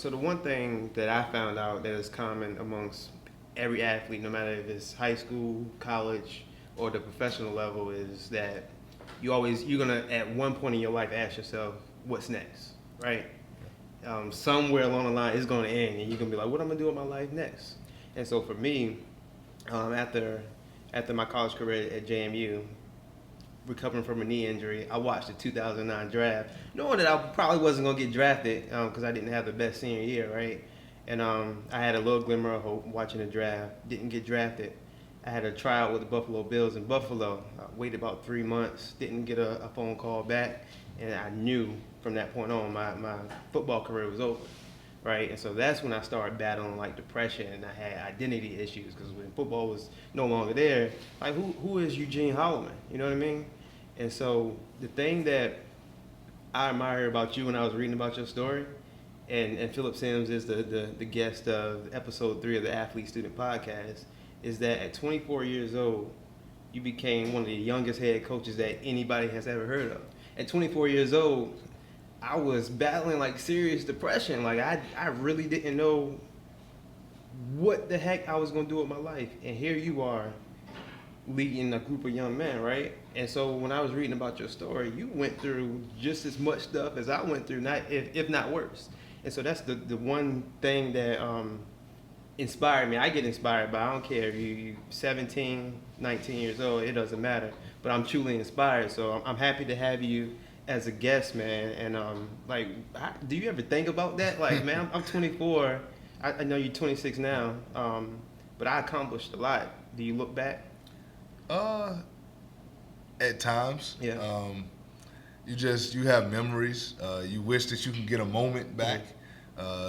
So the one thing that I found out that is common amongst every athlete, no matter if it's high school, college, or the professional level, is that you're gonna at one point in your life ask yourself, what's next, right? Somewhere along the line, it's gonna end, and you're gonna be like, what am I gonna do with my life next? And so for me, after my college career at JMU, recovering from a knee injury, I watched the 2009 draft, knowing that I probably wasn't going to get drafted because I didn't have the best senior year, right? And I had a little glimmer of hope watching the draft. Didn't get drafted. I had a tryout with the Buffalo Bills in Buffalo. I waited about 3 months, didn't get a phone call back, and I knew from that point on my football career was over, right? And so that's when I started battling like depression, and I had identity issues because when football was no longer there, like who is Eugene Holloman? You know what I mean? And so the thing that I admire about you when I was reading about your story, and Phillip Sims is the guest of episode 3 of the Athlete Student Podcast, is that at 24 years old, you became one of the youngest head coaches that anybody has ever heard of. At 24 years old, I was battling like serious depression. Like I really didn't know what the heck I was gonna do with my life. And here you are leading a group of young men, right? And so when I was reading about your story, you went through just as much stuff as I went through, not if not worse. And so that's the one thing that inspired me. I get inspired by, I don't care if you 17, 19 years old, it doesn't matter. But I'm truly inspired. So I'm happy to have you as a guest, man. And do you ever think about that? Like, man, I'm 24. I know you're 26 now, but I accomplished a lot. Do you look back? At times. Yeah. You have memories. You wish that you can get a moment back.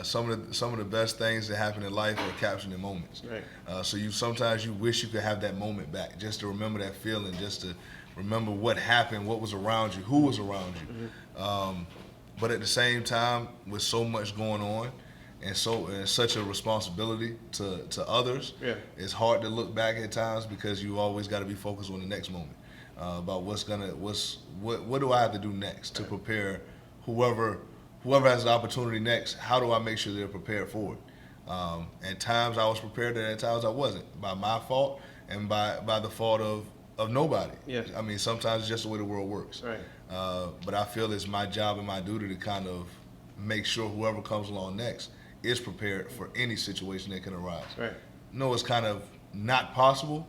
Some of the best things that happen in life are captured in moments. Right. So sometimes you wish you could have that moment back, just to remember that feeling, just to remember what happened, what was around you, who was around you. Mm-hmm. But at the same time, with so much going on, and such a responsibility to others, Yeah. it's hard to look back at times because you always got to be focused on the next moment, about what do I have to do next to prepare whoever has the opportunity next. How do I make sure they're prepared for it? At times I was prepared, and at times I wasn't, by my fault and by the fault of nobody. Yeah. I mean, sometimes it's just the way the world works. Right. But I feel it's my job and my duty to kind of make sure whoever comes along next is prepared for any situation that can arise. Right. No, it's kind of not possible,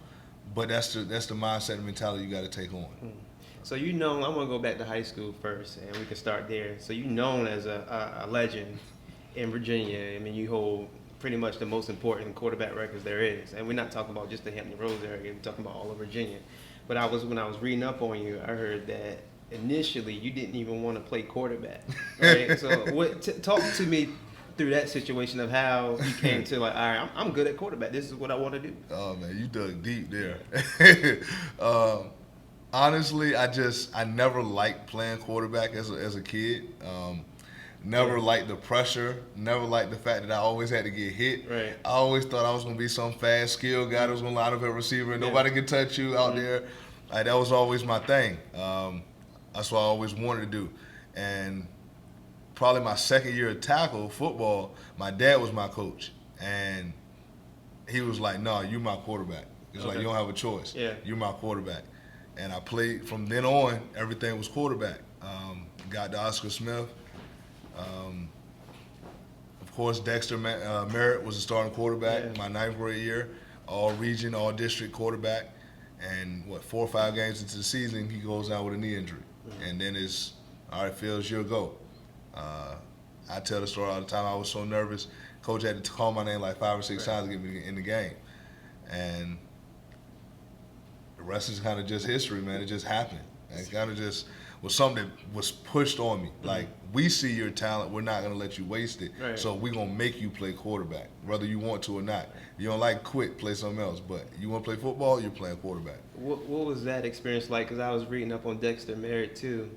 but that's the mindset and mentality you got to take on. So I'm gonna go back to high school first, and we can start there. So you're known as a legend in Virginia. I mean, you hold pretty much the most important quarterback records there is, and we're not talking about just the Hampton Roads area. We're talking about all of Virginia. But when I was reading up on you, I heard that initially you didn't even want to play quarterback. Right. So talk to me through that situation of how you came to like, all right, I'm good at quarterback. This is what I want to do. Oh man, you dug deep there. Honestly, I never liked playing quarterback as a kid. Never liked the pressure. Never liked the fact that I always had to get hit. Right. I always thought I was going to be some fast, skilled guy that was going to line up at receiver and nobody could touch you out there. That was always my thing. That's what I always wanted to do. And probably my second year of tackle football, my dad was my coach. And he was like, no, you my quarterback. He's like, you don't have a choice. Yeah. You're my quarterback. And I played from then on. Everything was quarterback. Got to Oscar Smith. Of course, Dexter Merritt was the starting quarterback my ninth grade year. All region, all district quarterback. And 4 or 5 games into the season, he goes down with a knee injury. And then it's, all right, Phil, it's your go. I tell the story all the time. I was so nervous. Coach had to call my name like 5 or 6 times to get me in the game. And the rest is kind of just history, man. It just happened. It kind of just was something that was pushed on me. Like, we see your talent. We're not going to let you waste it. Right. So we're going to make you play quarterback, whether you want to or not. You don't like quit, play something else. But you want to play football, you're playing quarterback. What was that experience like? Because I was reading up on Dexter Merritt, too.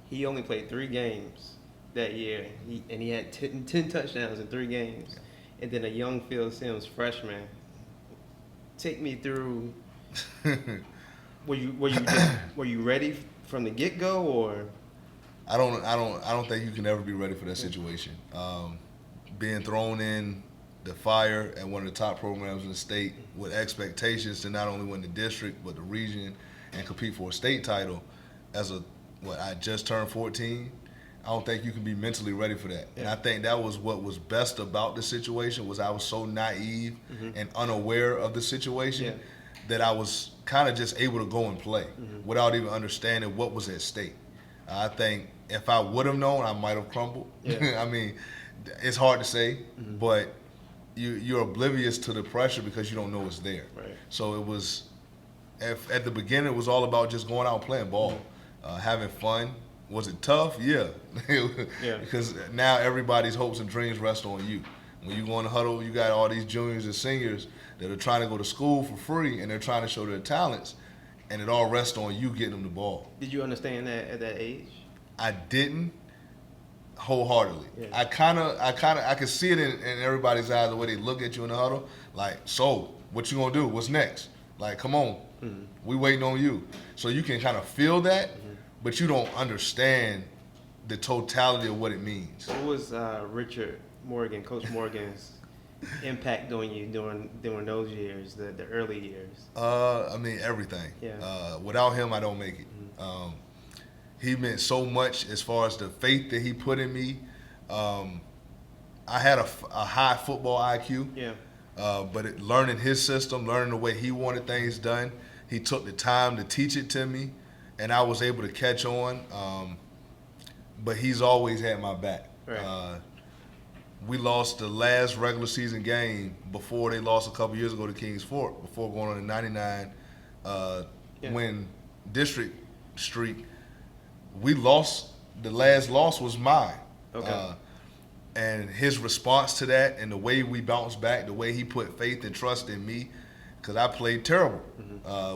He only played 3 games that year, and he had 10 touchdowns in 3 games. And then a young Phil Sims, freshman. Take me through. Were you ready from the get-go, or? I don't think you can ever be ready for that situation. being thrown in the fire at one of the top programs in the state with expectations to not only win the district but the region and compete for a state title I just turned 14. I don't think you can be mentally ready for that. Yeah. And I think that was what was best about the situation was I was so naive and unaware of the situation that I was kind of just able to go and play without even understanding what was at stake. I think if I would have known, I might have crumbled. Yeah. I mean, it's hard to say, but you're oblivious to the pressure because you don't know it's there. Right. So it was, at the beginning, it was all about just going out and playing ball, having fun. Was it tough? Yeah. Because now everybody's hopes and dreams rest on you. When you go in the huddle, you got all these juniors and seniors that are trying to go to school for free and they're trying to show their talents, and it all rests on you getting them the ball. Did you understand that at that age? I didn't wholeheartedly. Yeah. I could see it in everybody's eyes the way they look at you in the huddle. Like, so what you gonna do? What's next? Like, come on, we waiting on you. So you can kind of feel that, but you don't understand the totality of what it means. What was Coach Morgan's impact on you during those years, the early years? I mean, everything. Yeah. Without him, I don't make it. He meant so much as far as the faith that he put in me. I had a high football IQ. Yeah. But learning his system, learning the way he wanted things done, he took the time to teach it to me, and I was able to catch on. But he's always had my back. Right. We lost the last regular season game before they lost a couple years ago to Kings Fork, before going on a 99 win district streak. We lost, the last loss was mine. Okay. And his response to that and the way we bounced back, the way he put faith and trust in me, because I played terrible.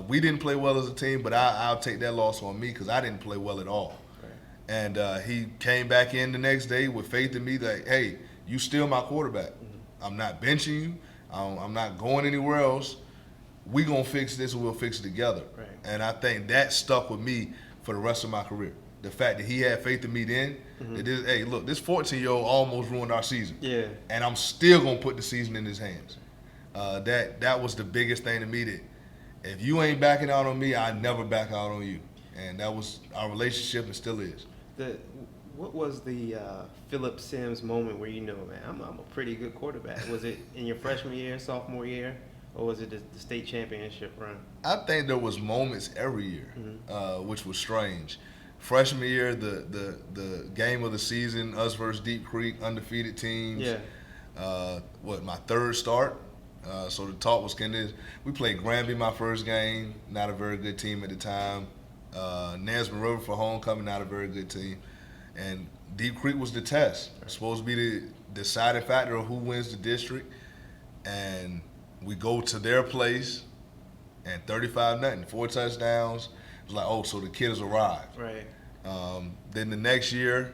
We didn't play well as a team, but I'll take that loss on me because I didn't play well at all. Right. And he came back in the next day with faith in me that, hey, you still my quarterback. I'm not benching you. I'm not going anywhere else. We gonna fix this and we'll fix it together. Right. And I think that stuck with me for the rest of my career. The fact that he had faith in me then, hey, look, this 14-year-old almost ruined our season. Yeah. And I'm still gonna put the season in his hands. That was the biggest thing to me, that if you ain't backing out on me, I never back out on you. And that was our relationship and still is. What was the Phillip Sims moment where you know, man, I'm a pretty good quarterback? Was it in your freshman year, sophomore year, or was it the state championship run? I think there was moments every year, which was strange. Freshman year, the game of the season, us versus Deep Creek, undefeated teams. Yeah. My third start. So the talk was we played Granby my first game, not a very good team at the time. Nesbitt River for homecoming, not a very good team. And Deep Creek was the test. It was supposed to be the deciding factor of who wins the district. And we go to their place and 35-0, 4 touchdowns. It was like, oh, so the kid has arrived. Right. Then the next year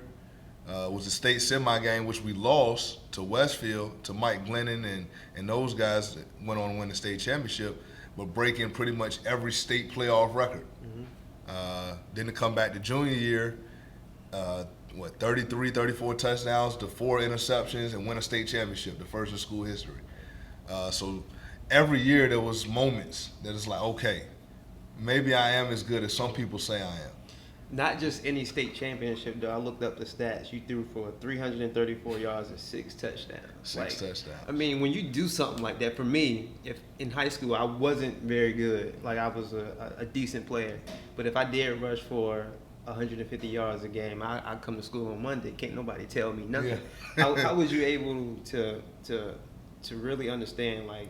was the state semi game, which we lost to Westfield, to Mike Glennon and those guys that went on to win the state championship, but breaking pretty much every state playoff record. Then to come back to junior year, 33, 34 touchdowns to 4 interceptions and win a state championship, the first in school history. So every year there was moments that it's like, okay, maybe I am as good as some people say I am. Not just any state championship, though. I looked up the stats. You threw for 334 yards and 6 touchdowns. Six touchdowns. I mean, when you do something like that, for me, if in high school I wasn't very good, like I was a decent player, but if I did rush for 150 yards a game, I come to school on Monday. Can't nobody tell me nothing. Yeah. How was you able to really understand, like,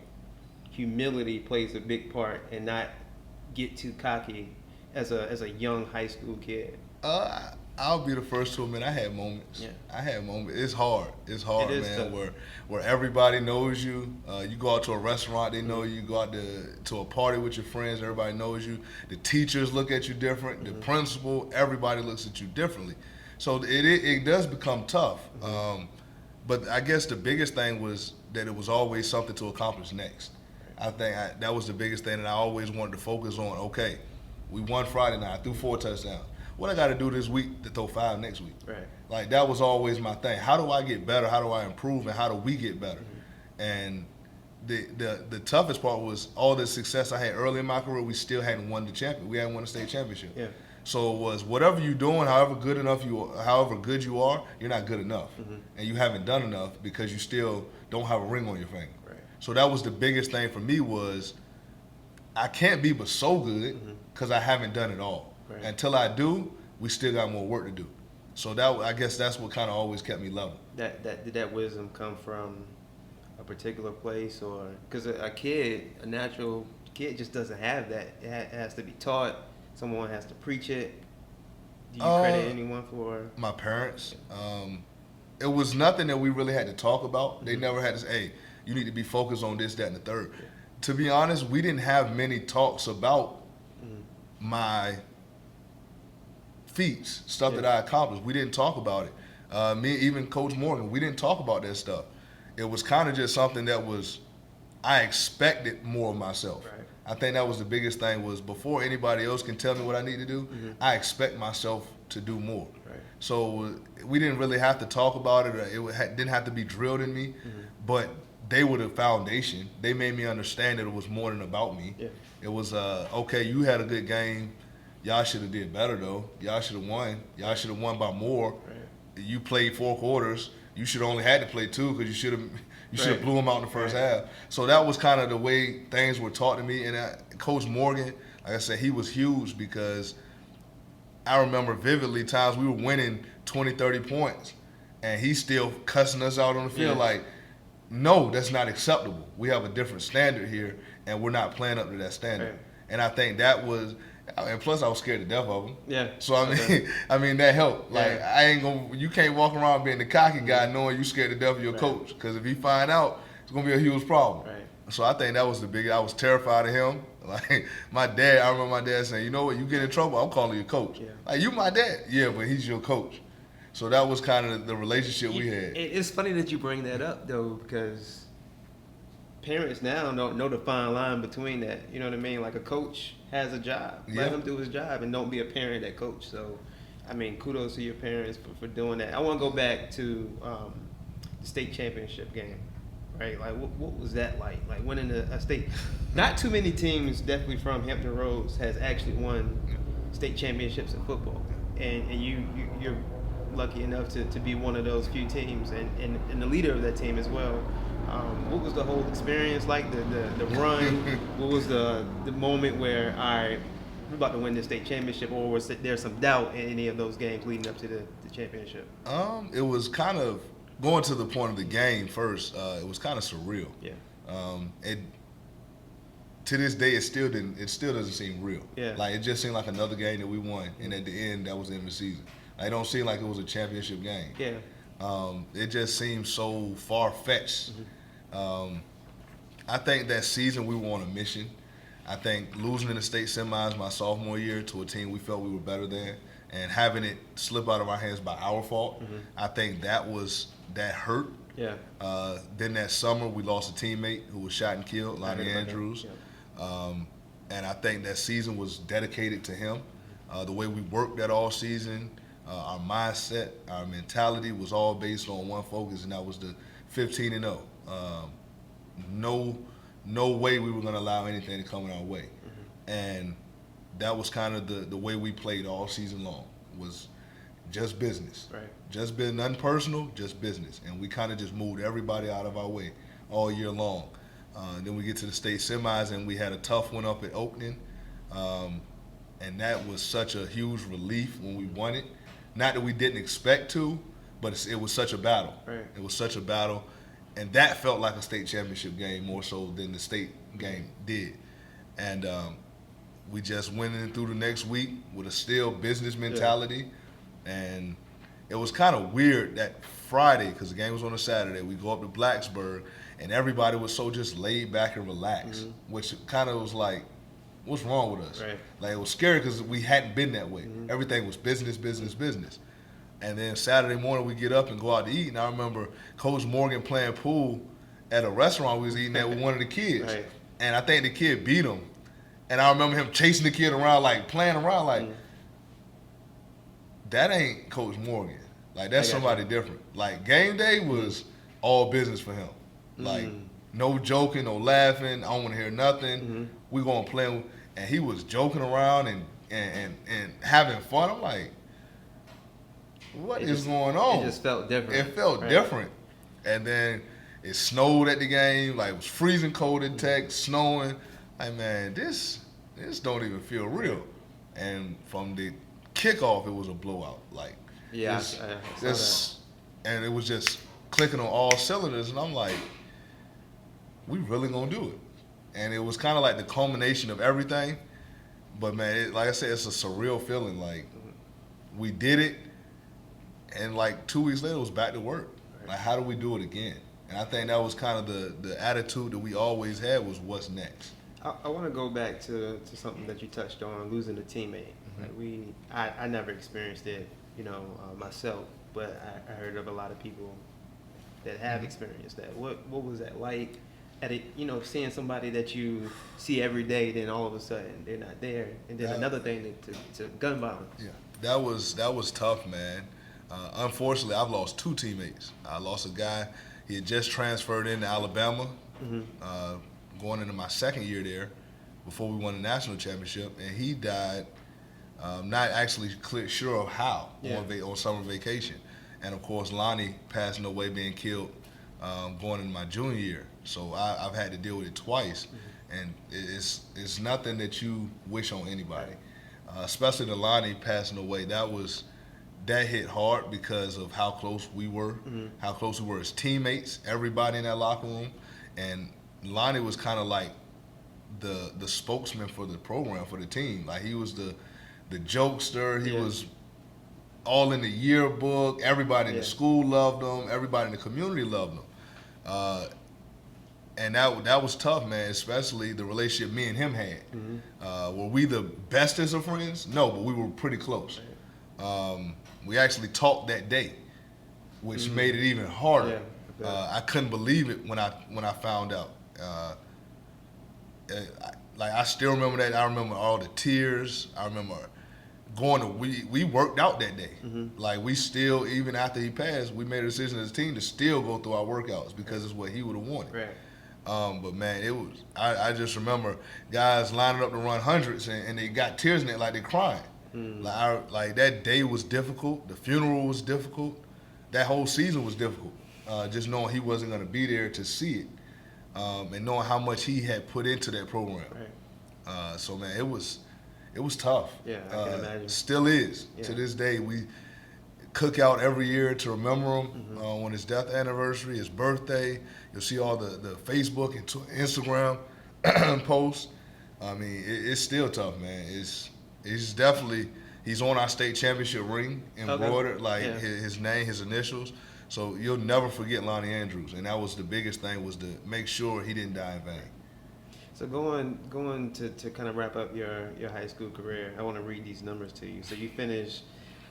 humility plays a big part and not get too cocky as a young high school kid? I'll be the first to admit I had moments. Yeah. I had moments. It's hard. It's hard, man. Where everybody knows you. You go out to a restaurant, they know you. You go out to a party with your friends, everybody knows you. The teachers look at you different. The principal, everybody looks at you differently. So it does become tough. But I guess the biggest thing was that it was always something to accomplish next. I think that was the biggest thing that I always wanted to focus on. Okay, we won Friday night. I threw 4 touchdowns. what I got to do this week to throw 5 next week. Right. Like, that was always my thing. How do I get better? How do I improve? And how do we get better? And the toughest part was all the success I had early in my career, we still hadn't won the champion. We hadn't won the state championship. Yeah. So it was whatever you're doing, however good you are, you're not good enough. And you haven't done enough because you still don't have a ring on your finger. Right. So that was the biggest thing for me was I can't be but so good because I haven't done it all. Right. Until I do, we still got more work to do. So that, I guess that's what kind of always kept me level. Did that wisdom come from a particular place, or because a natural kid just doesn't have that? It has to be taught. Someone has to preach it. Do you credit anyone for? My parents. It was nothing that we really had to talk about. They never had to say, hey, you need to be focused on this, that, and the third. Yeah. To be honest, we didn't have many talks about my feats, stuff that I accomplished. We didn't talk about it. Me, even Coach Morgan, we didn't talk about that stuff. It was kind of just something that was, I expected more of myself. Right. I think that was the biggest thing was before anybody else can tell me what I need to do, I expect myself to do more. Right. So we didn't really have to talk about it. It didn't have to be drilled in me, but they were the foundation. They made me understand that it was more than about me. Yeah. It was, okay, you had a good game. Y'all should have did better, though. Y'all should have won. Y'all should have won by more. Right. You played 4 quarters. You should have only had to play 2 because you should have blew them out in the first half. So that was kind of the way things were taught to me. And Coach Morgan, like I said, he was huge because I remember vividly times we were winning 20, 30 points, and he's still cussing us out on the field like, no, that's not acceptable. We have a different standard here, and we're not playing up to that standard. Right. And I think that was – and plus I was scared to death of him. Yeah. So I mean that helped. Like I ain't gonna. You can't walk around being the cocky guy knowing you scared to death of your coach. Because if he find out, it's gonna be a huge problem. Right. So I think that was the biggest. I was terrified of him. Like my dad, I remember my dad saying, "You know what? You get in trouble, I'm calling you coach." Yeah. Like you my dad. Yeah, but he's your coach. So that was kind of the relationship we had. It's funny that you bring that up though, because parents now know the fine line between that. You know what I mean? Like a coach has a job. Let him do his job and don't be a parent that coach. So, I mean, kudos to your parents for doing that. I want to go back to the state championship game, right? Like, what was that like? Like winning a state. Not too many teams, definitely from Hampton Roads, has actually won state championships in football, and you're lucky enough to be one of those few teams and the leader of that team as well. What was the whole experience like, the run? What was the moment where, all right, we're about to win the state championship, or was there some doubt in any of those games leading up to the championship? It was kind of, going to the point of the game first, it was kind of surreal. Yeah. To this day, it still doesn't seem real. Yeah. Like, it just seemed like another game that we won, and at the end, that was the end of the season. It don't seem like it was a championship game. Yeah. It just seems so far-fetched. I think that season we were on a mission. I think losing in the state semis my sophomore year to a team we felt we were better than, and having it slip out of our hands by our fault, I think that hurt. Yeah. Then that summer we lost a teammate who was shot and killed, Lonnie Andrews. Yeah. And I think that season was dedicated to him. The way we worked that all season, our mindset, our mentality was all based on one focus, and that was the 15-0. No way we were going to allow anything to come in our way. And that was kind of the way we played all season long, was just business. Right. Just business, nothing personal, just business. And we kind of just moved everybody out of our way all year long. Then we get to the state semis, and we had a tough one up at Oakland. And that was such a huge relief when we won it. Not that we didn't expect to, but it was such a battle. Right. It was such a battle. And that felt like a state championship game more so than the state game did. And we just went in through the next week with a still business mentality. Yeah. And it was kind of weird that Friday, because the game was on a Saturday, we go up to Blacksburg, and everybody was so just laid back and relaxed, which kind of was like, what's wrong with us? Right. Like, it was scary because we hadn't been that way. Everything was business, business, business. And then Saturday morning we get up and go out to eat, and I remember Coach Morgan playing pool at a restaurant we was eating at with one of the kids. Right. And I think the kid beat him. And I remember him chasing the kid around, like playing around, like, that ain't Coach Morgan. Like, that's I got somebody you. different. Like, game day was all business for him. Like, no joking, no laughing. I don't want to hear nothing. We going to play. And he was joking around and having fun. I'm like, what is going on? It just felt different. It felt right? different. And then it snowed at the game. Like, it was freezing cold in Tech, snowing. Like, man, this don't even feel real. And from the kickoff, it was a blowout. Like, Yeah, I saw that. and it was just clicking on all cylinders. And I'm like, we really gonna do it. And it was kind of like the culmination of everything. But man, like I said, it's a surreal feeling. Like, we did it, and like 2 weeks later, it was back to work. Like, how do we do it again? And I think that was kind of the attitude that we always had was what's next. I want to go back to something that you touched on, losing a teammate. Like I never experienced it, myself, but I heard of a lot of people that have experienced that. What was that like? At it, seeing somebody that you see every day, then all of a sudden they're not there, and then another thing to gun violence. Yeah, that was tough, man. Unfortunately, I've lost two teammates. I lost a guy. He had just transferred into Alabama, going into my second year there, before we won the national championship, and he died. Not actually sure of how on summer vacation, and of course Lonnie passing away, being killed going into my junior year. So I've had to deal with it twice, and it's nothing that you wish on anybody, especially the Lonnie passing away. That hit hard because of how close we were, how close we were as teammates, everybody in that locker room, and Lonnie was kind of like the spokesman for the program, for the team. Like, he was the jokester. He was all in the yearbook. Everybody in the school loved him. Everybody in the community loved him. And that was tough, man, especially the relationship me and him had. Were we the bestest of friends? No, but we were pretty close. We actually talked that day, which made it even harder. I couldn't believe it when I found out. I still remember that. I remember all the tears. I remember we worked out that day. Like, we still, even after he passed, we made a decision as a team to still go through our workouts because it's what he would have wanted. Right. But man, it was. I just remember guys lining up to run hundreds, and they got tears in it, like they're crying. Like that day was difficult. The funeral was difficult. That whole season was difficult. Just knowing he wasn't going to be there to see it, and knowing how much he had put into that program. Right. So man, it was tough. Yeah, I can imagine. Still is to this day. We cook out every year to remember him on his death anniversary, his birthday. You'll see all the Facebook and Instagram posts. I mean, it's still tough, man. It's definitely, he's on our state championship ring embroidered, his name, his initials. So you'll never forget Lonnie Andrews, and that was the biggest thing, was to make sure he didn't die in vain. So going to kind of wrap up your high school career, I want to read these numbers to you. So you finished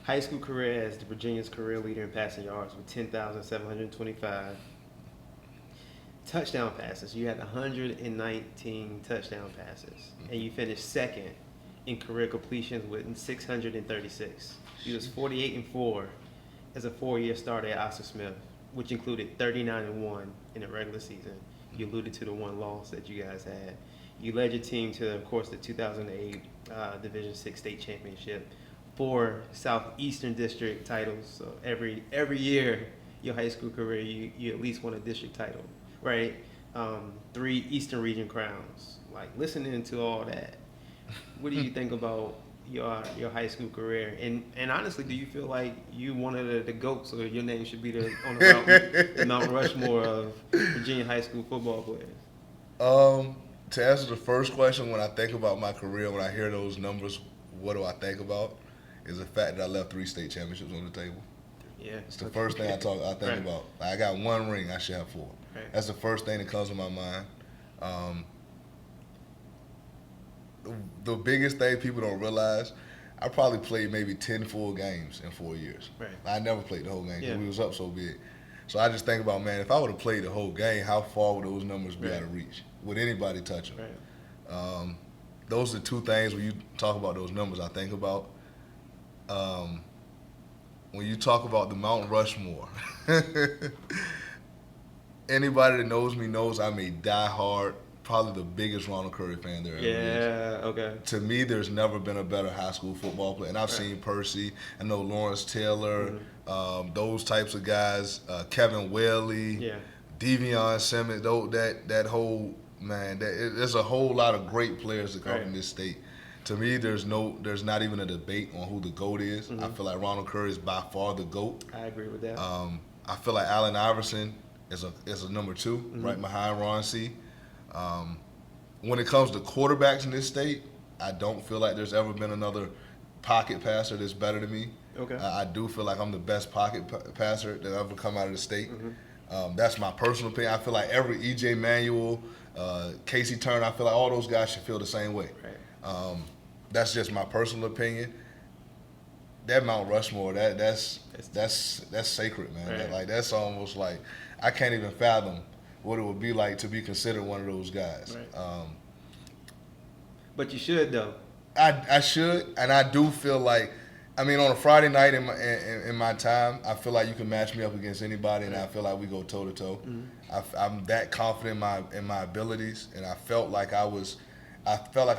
high school career as the Virginia's career leader in passing yards with 10,725. Touchdown passes, you had 119 touchdown passes, and you finished second in career completions with 636. You was 48-4 as a 4-year starter at Oscar Smith, which included 39-1 in the regular season. You alluded to the one loss that you guys had. You led your team to, of course, the 2008 Division VI state championship, 4 Southeastern District titles. So every year, your high school career, you at least won a district title, right? 3 Eastern Region crowns. Like, listening to all that, what do you think about your high school career? And honestly, do you feel like you one of the GOATs, or your name should be on the Mount Rushmore of Virginia high school football players? To answer the first question, when I think about my career, when I hear those numbers, what do I think about? Is the fact that I left 3 state championships on the table. Yeah, it's the first thing I think about. I got 1 ring, I should have 4. Right. That's the first thing that comes to my mind. The biggest thing people don't realize, I probably played maybe 10 full games in 4 years. Right. I never played the whole game because we was up so big. So I just think about, man, if I would have played the whole game, how far would those numbers be out of reach? Would anybody touch them? Right. Those are the 2 things when you talk about those numbers I think about. when you talk about the Mount Rushmore, anybody that knows me knows I'm a diehard, probably the biggest Ronald Curry fan there ever is. Yeah, okay. To me, there's never been a better high school football player. And I've seen Percy, I know Lawrence Taylor, those types of guys, Kevin Whaley, Devion Simmons, that whole, man, there's a whole lot of great players that come from this state. To me, there's not even a debate on who the GOAT is. I feel like Ronald Curry is by far the GOAT. I agree with that. I feel like Allen Iverson is a number 2, right behind Ron C. When it comes to quarterbacks in this state, I don't feel like there's ever been another pocket passer that's better than me. Okay. I do feel like I'm the best pocket passer that ever come out of the state. That's my personal opinion. I feel like every E.J. Manuel, Casey Turner, I feel like all those guys should feel the same way. Right. That's just my personal opinion. That Mount Rushmore, that's sacred, man. Right. That's almost like I can't even fathom what it would be like to be considered one of those guys. Right. But you should, though. I should, and I do feel like, I mean, on a Friday night in my time, I feel like you can match me up against anybody, and I feel like we go toe to toe. I'm that confident in my abilities, and I felt like I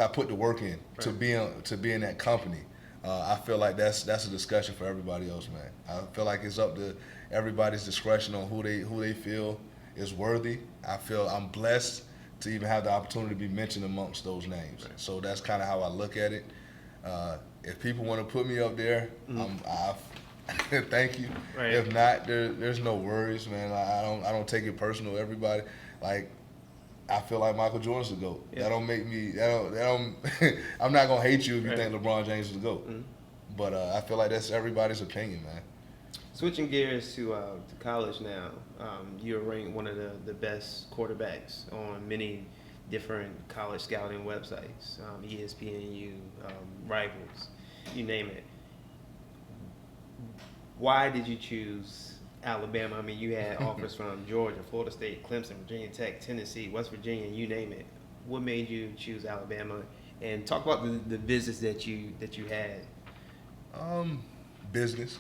put the work in to be in that company. I feel like that's a discussion for everybody else, man. I feel like it's up to everybody's discretion on who they feel is worthy. I feel I'm blessed to even have the opportunity to be mentioned amongst those names. Right. So that's kind of how I look at it. If people want to put me up there, thank you. Right. If not, there's no worries, man. I don't take it personal. Everybody, like, I feel like Michael Jordan's the GOAT. Yeah. That don't make me. I'm not gonna hate you if you think LeBron James is the GOAT. But I feel like that's everybody's opinion, man. Switching gears to college now, you're ranked one of the best quarterbacks on many different college scouting websites, ESPNU, Rivals, you name it. Why did you choose Alabama? I mean, you had offers from Georgia, Florida State, Clemson, Virginia Tech, Tennessee, West Virginia, you name it. What made you choose Alabama? And talk about the visits that you had. Business.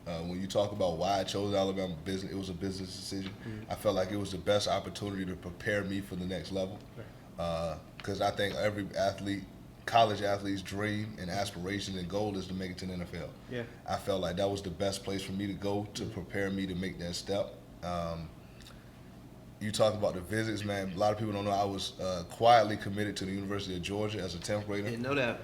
When you talk about why I chose Alabama, business, it was a business decision. I felt like it was the best opportunity to prepare me for the next level. Because I think every college athlete's dream and aspiration and goal is to make it to the NFL. Yeah. I felt like that was the best place for me to go to prepare me to make that step. You talk about the visits, man. A lot of people don't know I was quietly committed to the University of Georgia as a 10th grader. Didn't know that.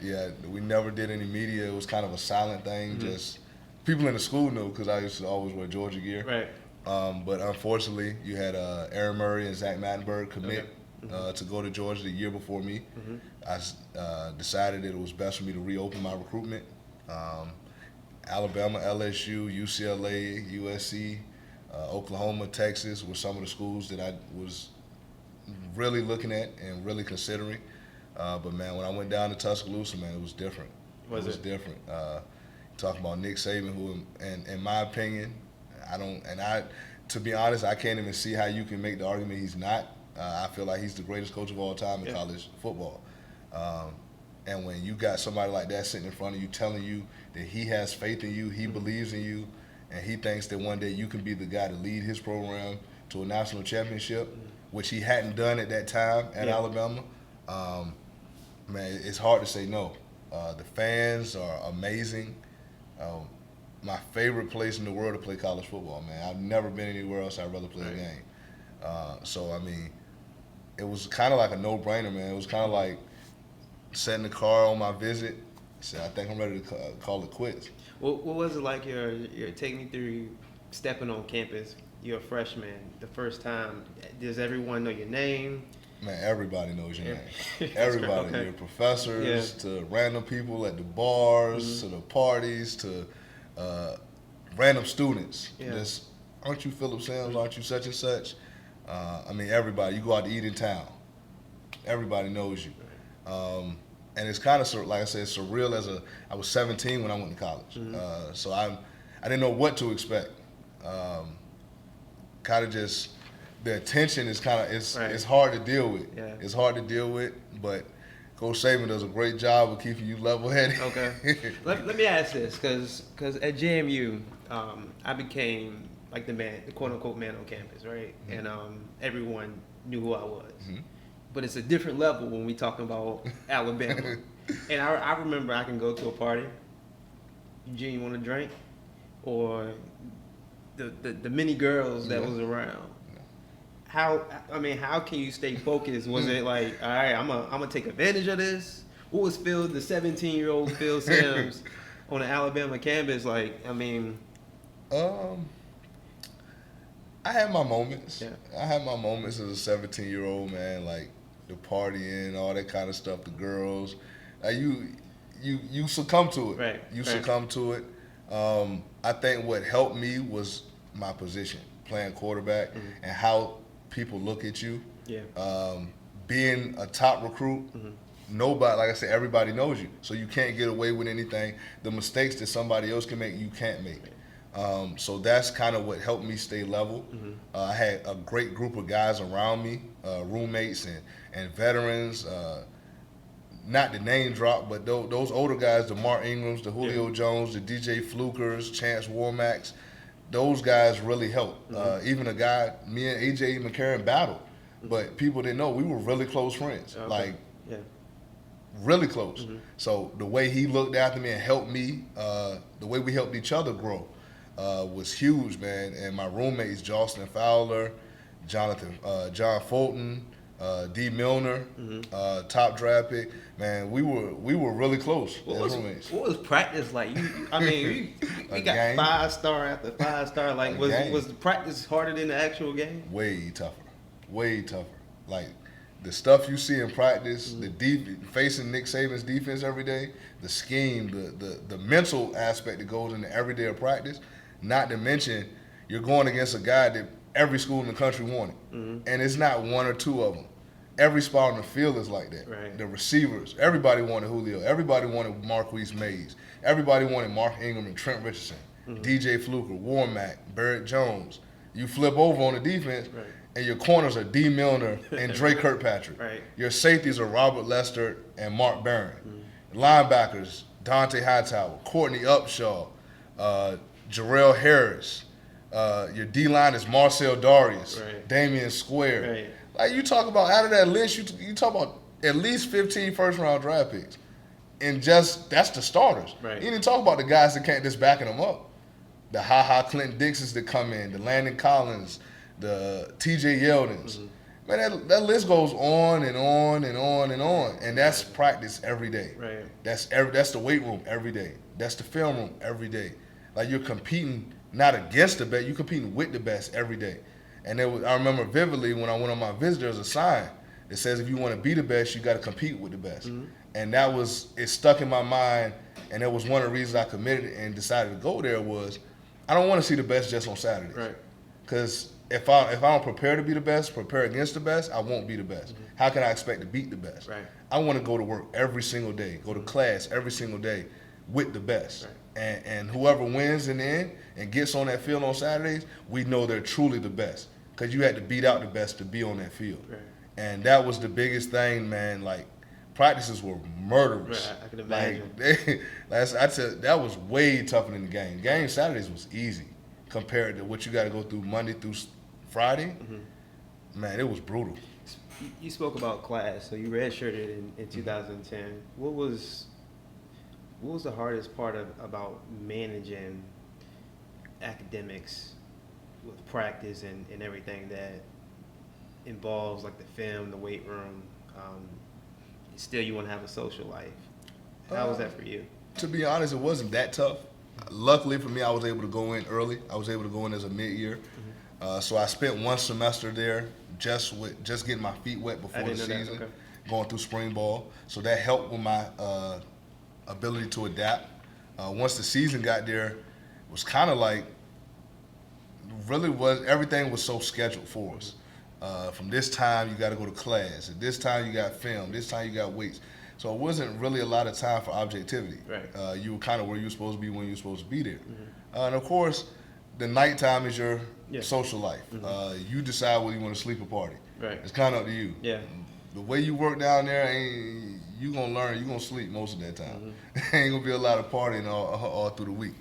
Yeah, we never did any media. It was kind of a silent thing. Just people in the school knew because I used to always wear Georgia gear. Right. But unfortunately, you had Aaron Murray and Zach Mattenberg commit to go to Georgia the year before me. I decided that it was best for me to reopen my recruitment. Alabama, LSU, UCLA, USC, Oklahoma, Texas were some of the schools that I was really looking at and really considering. But man, when I went down to Tuscaloosa, man, it was different. It was different. Talking about Nick Saban, who, in my opinion, to be honest, I can't even see how you can make the argument he's not. I feel like he's the greatest coach of all time in college football. And when you got somebody like that sitting in front of you telling you that he has faith in you, he believes in you, and he thinks that one day you can be the guy to lead his program to a national championship, which he hadn't done at that time at Alabama, man, it's hard to say no. The fans are amazing. My favorite place in the world to play college football, man. I've never been anywhere else I'd rather play a game. So, I mean, it was kind of like a no-brainer, man. It was kind of like setting the car on my visit. Said, I think I'm ready to call it quits. What was it like? You're taking me through stepping on campus. You're a freshman, the first time. Does everyone know your name? Man, everybody knows your name. Everybody, okay. Your professors, to random people at the bars, to the parties, to random students. Just, aren't you Phillip Sims? Aren't you such and such? I mean, everybody. You go out to eat in town. Everybody knows you. And it's kind of, like I said, surreal. I was 17 when I went to college. So I didn't know what to expect. Kind of just, the attention is kind of, it's hard to deal with. It's hard to deal with, but Coach Saban does a great job of keeping you level-headed. Okay. Let me ask this, because at JMU, I became like the quote-unquote man on campus, right? Mm-hmm. And everyone knew who I was. Mm-hmm. But it's a different level when we talking about Alabama. And I remember I can go to a party, Eugene, you want a drink? Or the many girls that was around. How can you stay focused? Was it like, all right, I'm gonna take advantage of this? What was Phil, the 17-year-old Phil Sims on the Alabama campus like? I had my moments. Yeah. I had my moments as a 17-year-old man, like the partying, all that kind of stuff, the girls. You succumb to it. Right. You succumb to it. I think what helped me was my position, playing quarterback, and how people look at you. Yeah. Being a top recruit, nobody, like I said, everybody knows you, so you can't get away with anything. The mistakes that somebody else can make, you can't make. So that's kind of what helped me stay level. I had a great group of guys around me, roommates and veterans. Not the name drop, but those older guys, the Mark Ingrams, the Julio Jones, the DJ Flukers, Chance Warmacks, those guys really helped. Even a guy, me and AJ McCarron battled, but people didn't know we were really close friends, really close. So the way he looked after me and helped me, the way we helped each other grow, was huge, man. And my roommates, Jocelyn Fowler, John Fulton, D. Milner, top draft pick. Man, we were really close as roommates. What was practice like? You got game. 5-star after 5-star. Like, was the practice harder than the actual game? Way tougher. Like the stuff you see in practice, facing Nick Saban's defense every day, the scheme, the mental aspect that goes into every day of practice. Not to mention, you're going against a guy that every school in the country wanted, and it's not one or two of them. Every spot on the field is like that. Right. The receivers, everybody wanted Julio. Everybody wanted Marquise Mays. Everybody wanted Mark Ingram and Trent Richardson, DJ Fluker, Warmack, Barrett Jones. You flip over on the defense, and your corners are D. Milner and Dre Kirkpatrick. Right. Your safeties are Robert Lester and Mark Barron. Linebackers, Dante Hightower, Courtney Upshaw, Jarrell Harris. Your D-line is Marcel Darius, Damian Square. Right. Like, you talk about, out of that list, you talk about at least 15 first-round draft picks. And that's the starters. Right. You didn't talk about the guys that can't just backing them up. The Clinton Dixons that come in, the Landon Collins, the TJ Yeldons. Man, that list goes on and on and on and on. And that's practice every day. Right. That's the weight room every day. That's the film room every day. Like, you're competing not against the best, you're competing with the best every day. And I remember vividly when I went on my visit, there's a sign that says if you want to be the best, you got to compete with the best. And it stuck in my mind, and that was one of the reasons I committed and decided to go there was I don't want to see the best just on Saturdays. Right. Because if I don't prepare to be the best, prepare against the best, I won't be the best. How can I expect to beat the best? Right. I want to go to work every single day, go to class every single day with the best. Right. And whoever wins in the end and gets on that field on Saturdays, we know they're truly the best. Because you had to beat out the best to be on that field. Right. And that was the biggest thing, man. Like, practices were murderous. Right, I can imagine. Like, that was way tougher than the game. Game Saturdays was easy compared to what you got to go through Monday through Friday. Man, it was brutal. You spoke about class, so you redshirted in 2010. What was the hardest part about managing academics with practice and everything that involves like the film, the weight room? Still, you want to have a social life. How was that for you? To be honest, it wasn't that tough. Luckily for me, I was able to go in early. I was able to go in as a mid-year. So I spent one semester there just getting my feet wet before the season, going through spring ball. So that helped with my ability to adapt. Once the season got there, it was kind of like, everything was so scheduled for us. From this time, you got to go to class. At this time, you got film. This time, you got weights. So it wasn't really a lot of time for objectivity. Right. You were kind of where you were supposed to be when you were supposed to be there. And of course, the nighttime is your social life. You decide whether you want to sleep or party. Right. It's kind of up to you. Yeah. the way you work down there, you gonna learn. You gonna sleep most of that time. Ain't gonna be a lot of partying all through the week.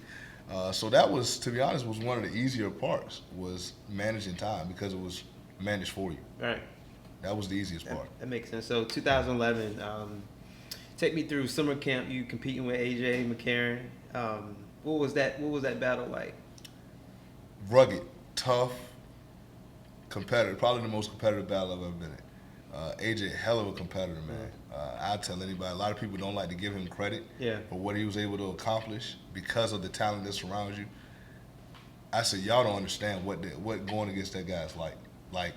So that was, to be honest, was one of the easier parts, was managing time, because it was managed for you. Right. That was the easiest part. That makes sense. So 2011, take me through summer camp. You competing with AJ McCarron. What was that battle like? Rugged, tough, competitive. Probably the most competitive battle I've ever been in. AJ, hell of a competitor, man. I tell anybody, a lot of people don't like to give him credit for what he was able to accomplish because of the talent that surrounds you. I said, y'all don't understand what going against that guy is like. Like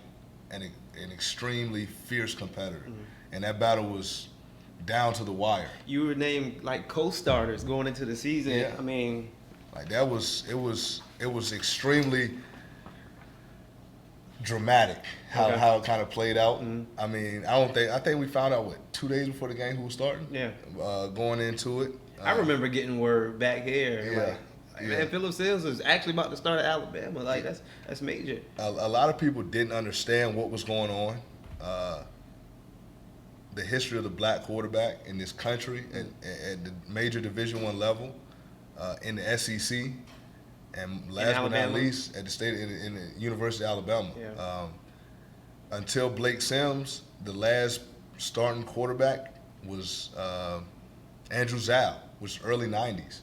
an extremely fierce competitor. And that battle was down to the wire. You were named like co-starters going into the season. Yeah. I mean, like it was extremely dramatic how it kind of played out. I mean, I think we found out 2 days before the game who was starting. Yeah. Going into it. I remember getting word back here. Yeah. Man, Phillip Sims was actually about to start at Alabama. Like that's major. A lot of people didn't understand what was going on. The history of the black quarterback in this country at the major Division I level, in the SEC, and last but not least at the state in the University of Alabama. Yeah. Until Blake Sims, the last starting quarterback was Andrew Zal, which was early '90s.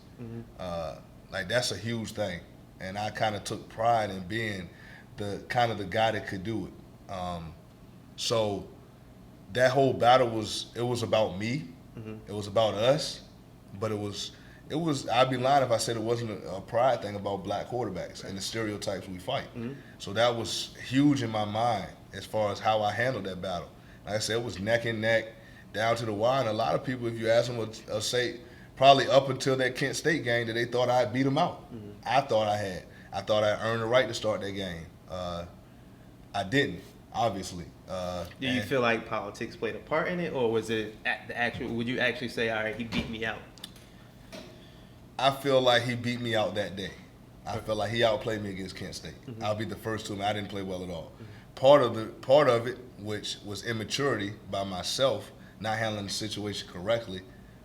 Like that's a huge thing, and I kind of took pride in being the guy that could do it. So that whole battle was about me. It was about us, but it was. I'd be lying if I said it wasn't a pride thing about black quarterbacks and the stereotypes we fight. So that was huge in my mind as far as how I handled that battle. Like I said, it was neck and neck, down to the wire. And a lot of people, if you ask them, will say probably up until that Kent State game that they thought I had beat them out. I thought I had. I thought I earned the right to start that game. I didn't, obviously. Do you feel like politics played a part in it, or was it the actual? Would you actually say, all right, he beat me out? I feel like he beat me out that day. I feel like he outplayed me against Kent State. I'll be the first to admit I didn't play well at all. Part of it, which was immaturity by myself, not handling the situation correctly,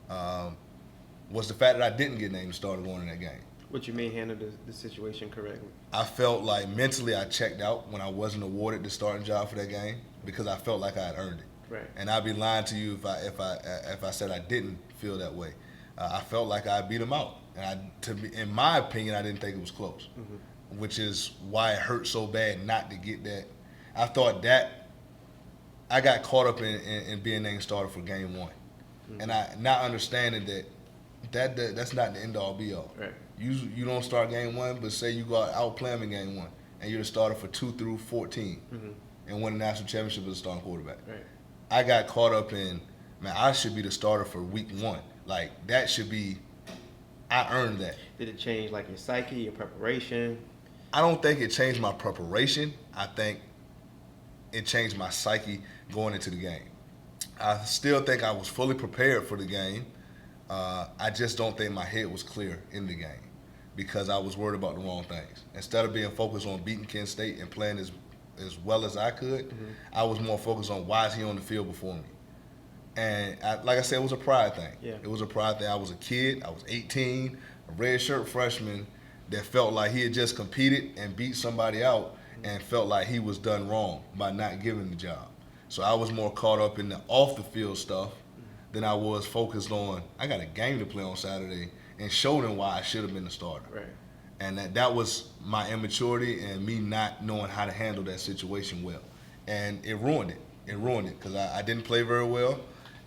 was the fact that I didn't get named starter going in that game. What you mean handle the situation correctly? I felt like mentally I checked out when I wasn't awarded the starting job for that game because I felt like I had earned it. Right. And I'd be lying to you if I said I didn't feel that way. I felt like I beat him out, and in my opinion, I didn't think it was close, which is why it hurt so bad not to get that. I thought that I got caught up in being named starter for game one, and I not understanding that's not the end all be all. Right. You don't start game one, but say you go outplay him in game one, and you're the starter for 2 through 14, and win the national championship as a starting quarterback. Right. I got caught up in, man, I should be the starter for week one. Like that should be, I earned that. Did it change like your psyche, your preparation? I don't think it changed my preparation. I think it changed my psyche going into the game. I still think I was fully prepared for the game. I just don't think my head was clear in the game because I was worried about the wrong things. Instead of being focused on beating Kent State and playing as well as I could, I was more focused on why is he on the field before me. And like I said, it was a pride thing. Yeah. It was a pride thing. I was a kid. I was 18, a red shirt freshman that felt like he had just competed and beat somebody out and felt like he was done wrong by not giving the job. So I was more caught up in the off the field stuff than I was focused on, I got a game to play on Saturday and show them why I should have been the starter. Right. And that was my immaturity and me not knowing how to handle that situation well. And it ruined it. It ruined it because I didn't play very well.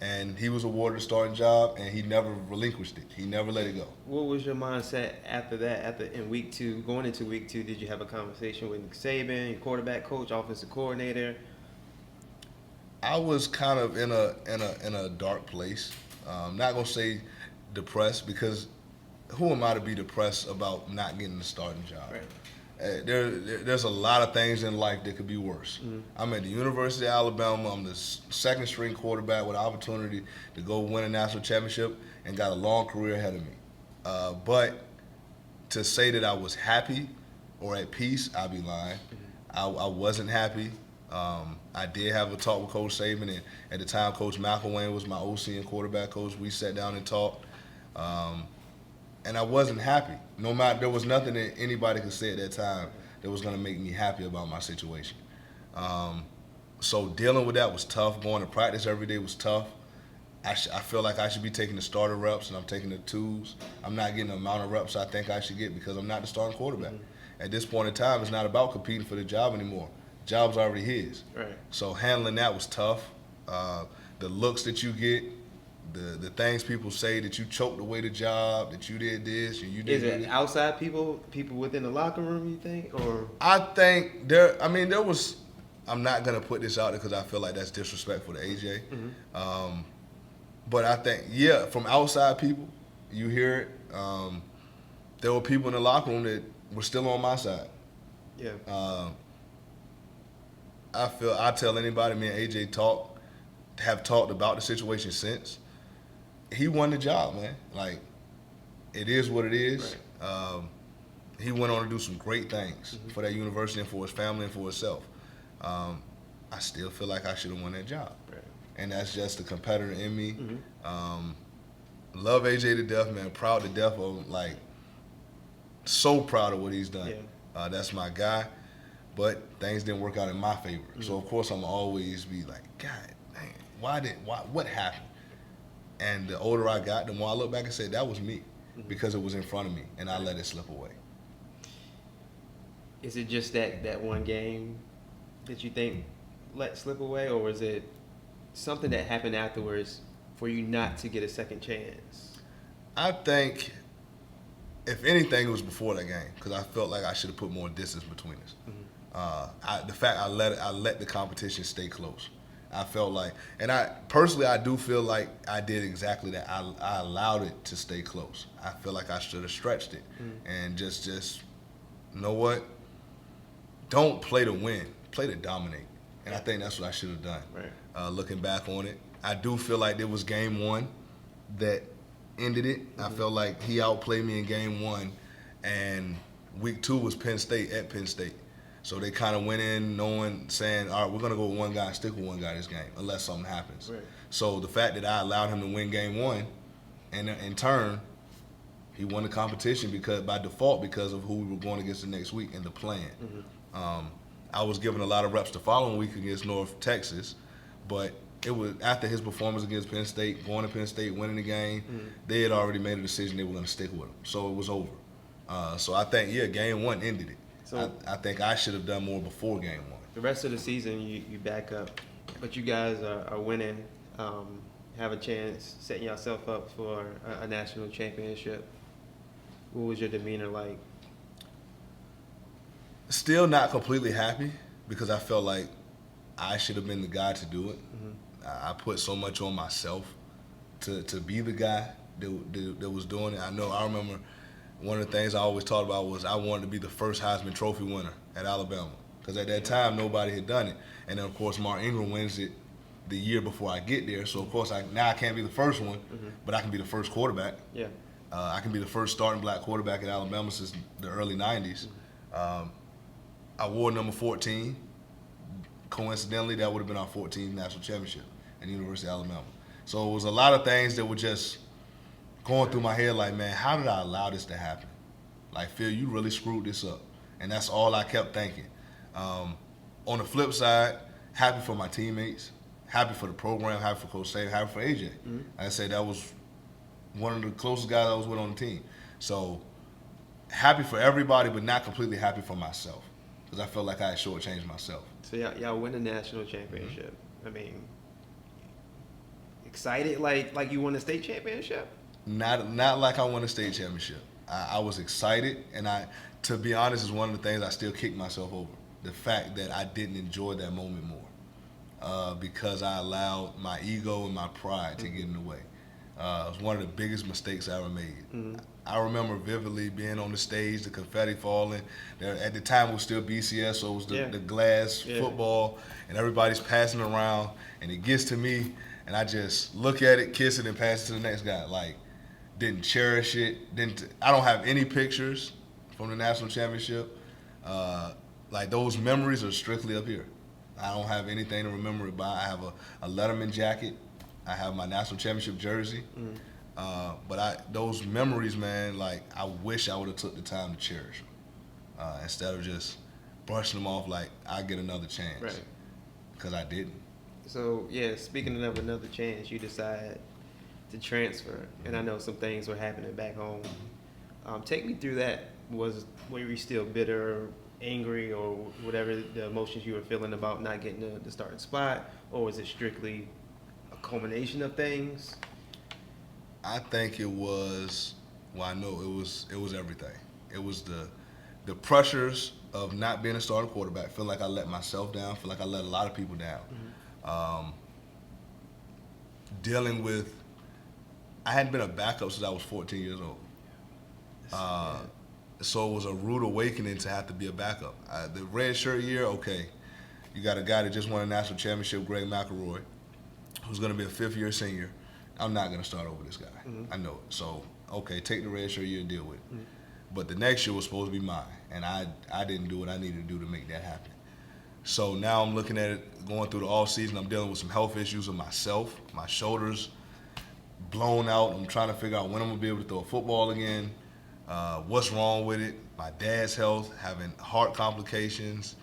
And he was awarded a starting job, and he never relinquished it. He never let it go. What was your mindset after that? In week two, going into week two, did you have a conversation with Nick Saban, your quarterback coach, offensive coordinator? I was kind of in a dark place. I'm not gonna say depressed because who am I to be depressed about not getting the starting job? Right. There's a lot of things in life that could be worse. I'm at the University of Alabama. I'm the second string quarterback with an opportunity to go win a national championship and got a long career ahead of me. But to say that I was happy or at peace, I'd be lying. I wasn't happy. I did have a talk with Coach Saban, and at the time, Coach McElwain was my OC and quarterback coach. We sat down and talked, and I wasn't happy. No matter, there was nothing that anybody could say at that time that was going to make me happy about my situation. So dealing with that was tough. Going to practice every day was tough. I feel like I should be taking the starter reps, and I'm taking the twos. I'm not getting the amount of reps I think I should get because I'm not the starting quarterback. At this point in time, it's not about competing for the job anymore. The job's already his. Right. So handling that was tough. The looks that you get, the things people say that you choked away the job, that you did this and you did Is it outside people within the locker room, you think? Or I think there was, I'm not going to put this out there because I feel like that's disrespectful to AJ. But I think, yeah, from outside people, you hear it. There were people in the locker room that were still on my side. Yeah. I tell anybody, me and AJ have talked about the situation since. He won the job, man. Like, it is what it is. Right. He went on to do some great things for that university and for his family and for himself. I still feel like I should have won that job. Right. And that's just the competitor in me. Love AJ to death, man. Proud to death of him. Like, so proud of what he's done. Yeah. That's my guy. But things didn't work out in my favor. So, of course, I'm always be like, God, dang, what happened? And the older I got, the more I look back and say, that was me. Because it was in front of me, and I let it slip away. Is it just that one game that you think let slip away, or was it something that happened afterwards for you not to get a second chance? I think, if anything, it was before that game because I felt like I should have put more distance between us. The fact I let the competition stay close. I felt like, and I do feel like I did exactly that. I allowed it to stay close. I feel like I should have stretched it and just you know what? Don't play to win, play to dominate. And I think that's what I should have done. Right. Looking back on it, I do feel like there was game one that ended it. I felt like he outplayed me in game one, and week two was Penn State at Penn State. So they kind of went in saying, all right, we're going to go with one guy and stick with one guy this game unless something happens. Right. So the fact that I allowed him to win game one, and in turn, he won the competition by default because of who we were going against the next week and the plan. I was given a lot of reps the following week against North Texas, but it was after his performance against Penn State, going to Penn State, winning the game, they had already made a decision they were going to stick with him. So it was over. So I think, game one ended it. So I think I should have done more before game one. The rest of the season, you back up, but you guys are winning, have a chance, setting yourself up for a national championship. What was your demeanor like? Still not completely happy because I felt like I should have been the guy to do it. I put so much on myself to be the guy that was doing it. I remember one of the things I always talked about was I wanted to be the first Heisman Trophy winner at Alabama because at that time nobody had done it. And then, of course, Mark Ingram wins it the year before I get there. So, of course, now I can't be the first one, but I can be the first quarterback. Yeah. I can be the first starting black quarterback at Alabama since the early 90s. I wore number 14. Coincidentally, that would have been our 14th national championship at the University of Alabama. So it was a lot of things that were just going through my head like, man, how did I allow this to happen? Like, Phil, you really screwed this up. And that's all I kept thinking. On the flip side, happy for my teammates, happy for the program, happy for Coach Saban, happy for AJ. I said that was one of the closest guys I was with on the team. So happy for everybody, but not completely happy for myself because I felt like I had shortchanged myself. So y'all win the national championship. I mean, excited like you won the state championship? Not like I won a state championship. I was excited, and to be honest, is one of the things I still kick myself over. The fact that I didn't enjoy that moment more because I allowed my ego and my pride to get in the way. It was one of the biggest mistakes I ever made. I remember vividly being on the stage, the confetti falling. At the time, it was still BCS, so it was the glass football, and everybody's passing around, and it gets to me, and I just look at it, kiss it, and pass it to the next guy. Like, didn't cherish it. I don't have any pictures from the national championship. Like, those memories are strictly up here. I don't have anything to remember it by. I have a Letterman jacket. I have my national championship jersey. But those memories, man, like I wish I would have took the time to cherish them instead of just brushing them off like I get another chance. Right. Because I didn't. So yeah, speaking of another chance, you decide to transfer, and I know some things were happening back home. Take me through that. Were you still bitter, angry, or whatever the emotions you were feeling about not getting the starting spot, or was it strictly a culmination of things? I think it was. Well, I know it was everything. It was the pressures of not being a starting quarterback. Feel like I let myself down. Feel like I let a lot of people down. Dealing with, I hadn't been a backup since I was 14 years old. So it was a rude awakening to have to be a backup. The red shirt year, okay, you got a guy that just won a national championship, Greg McElroy, who's going to be a fifth-year senior. I'm not going to start over this guy. I know it. So, okay, take the red shirt year and deal with it. But the next year was supposed to be mine, and I didn't do what I needed to do to make that happen. So now I'm looking at it, going through the off season. I'm dealing with some health issues with myself, my shoulders blown out. I'm trying to figure out when I'm gonna be able to throw a football again. What's wrong with it? My dad's health, having heart complications,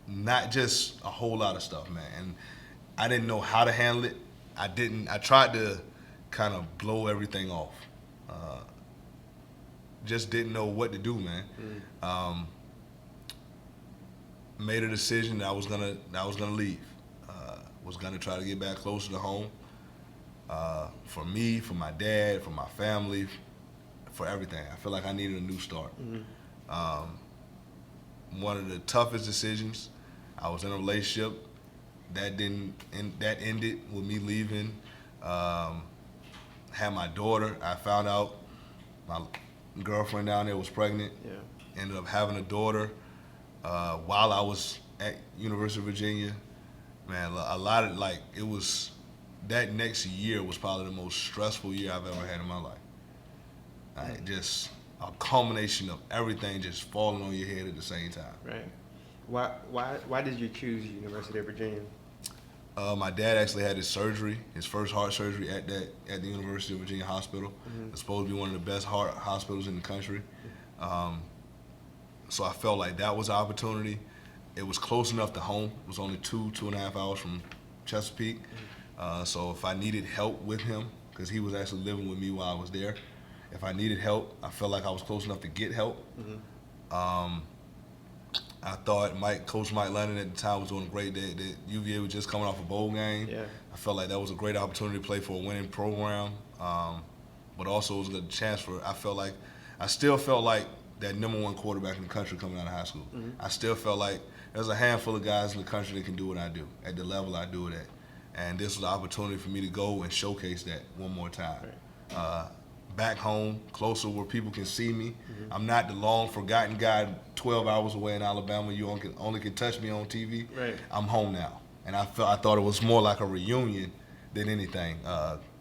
not just a whole lot of stuff, man. And I didn't know how to handle it. I tried to kind of blow everything off. Just didn't know what to do, man. Made a decision that I was gonna leave. Was gonna try to get back closer to home. For me, for my dad, for my family, for everything. I feel like I needed a new start. One of the toughest decisions. I was in a relationship that ended with me leaving. Had my daughter. I found out my girlfriend down there was pregnant. Yeah. Ended up having a daughter while I was at University of Virginia. Man, a lot of it was that next year was probably the most stressful year I've ever had in my life. Just a culmination of everything just falling on your head at the same time. Right. Why did you choose University of Virginia? My dad actually had his surgery, his first heart surgery at the University of Virginia Hospital. It's supposed to be one of the best heart hospitals in the country. So I felt like that was an opportunity. It was close enough to home. It was only 2.5 hours from Chesapeake. So if I needed help with him, because he was actually living with me while I was there, if I needed help, I felt like I was close enough to get help. I thought Coach Mike Lennon at the time was doing a great day. That UVA was just coming off a bowl game. Yeah. I felt like that was a great opportunity to play for a winning program, but also it was a good chance I still felt like that #1 quarterback in the country coming out of high school. I still felt like there's a handful of guys in the country that can do what I do at the level I do it at, and this was an opportunity for me to go and showcase that one more time. Right. Back home, closer where people can see me. I'm not the long forgotten guy 12 hours away in Alabama. You only can touch me on TV. Right. I'm home now, and I thought it was more like a reunion than anything.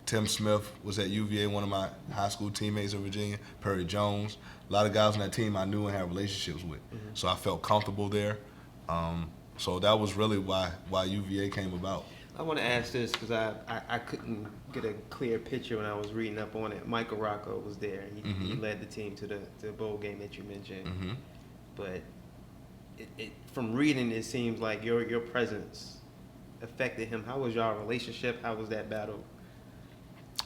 Tim Smith was at UVA, one of my high school teammates in Virginia. Perry Jones, a lot of guys on that team I knew and had relationships with, so I felt comfortable there. So that was really why UVA came about. I want to ask this because I couldn't get a clear picture when I was reading up on it. Michael Rocco was there. He led the team to the bowl game that you mentioned. But from reading, it seems like your presence affected him. How was y'all relationship? How was that battle?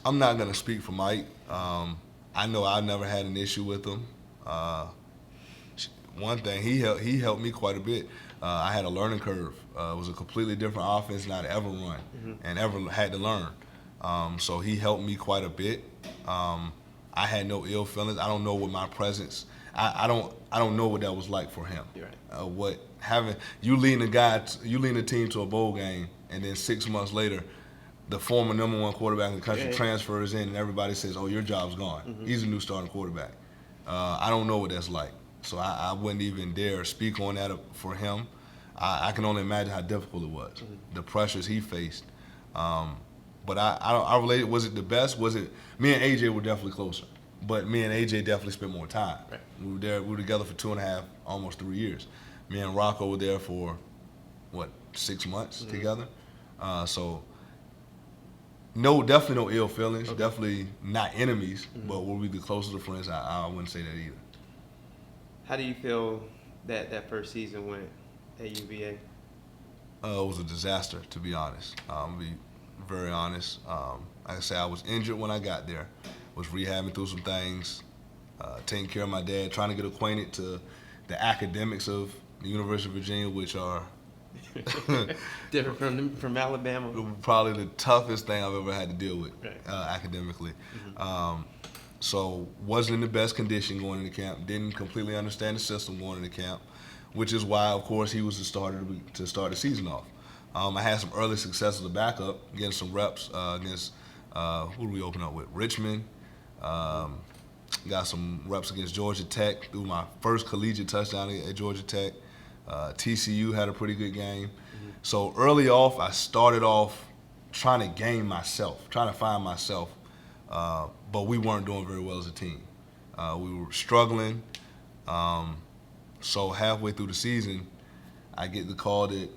I'm not going to speak for Mike. I know I never had an issue with him. One thing, he helped me quite a bit. I had a learning curve. It was a completely different offense than I'd ever run and ever had to learn. So he helped me quite a bit. I had no ill feelings. I don't know what my presence. I don't know what that was like for him. Right. You leading the team to a bowl game, and then 6 months later, the former #1 quarterback in the country transfers in, and everybody says, "Oh, your job's gone. He's a new starting quarterback." I don't know what that's like. So I wouldn't even dare speak on that for him. I can only imagine how difficult it was, the pressures he faced. But I related. Was it the best? Was it? Me and AJ were definitely closer, but me and AJ definitely spent more time. Right. We were together for 2.5, almost 3 years. Me and Rocco were there for, 6 months together. So, no, definitely no ill feelings. Okay. Definitely not enemies, but were we the closest of friends? I wouldn't say that either. How do you feel that first season went at UVA? It was a disaster, to be honest. To be very honest. Like I said, I was injured when I got there. Was rehabbing through some things, taking care of my dad, trying to get acquainted to the academics of the University of Virginia, which are Different from Alabama. probably the toughest thing I've ever had to deal with Right. academically. So wasn't in the best condition going into camp. Didn't completely understand the system going into camp, which is why, of course, he was the starter to start the season off. I had some early success as a backup, getting some reps against who did we open up with? Richmond. Got some reps against Georgia Tech. Threw my first collegiate touchdown at Georgia Tech. TCU had a pretty good game. So early off, I started off trying to gain myself, trying to find myself. But we weren't doing very well as a team. We were struggling. So halfway through the season, I get the call that,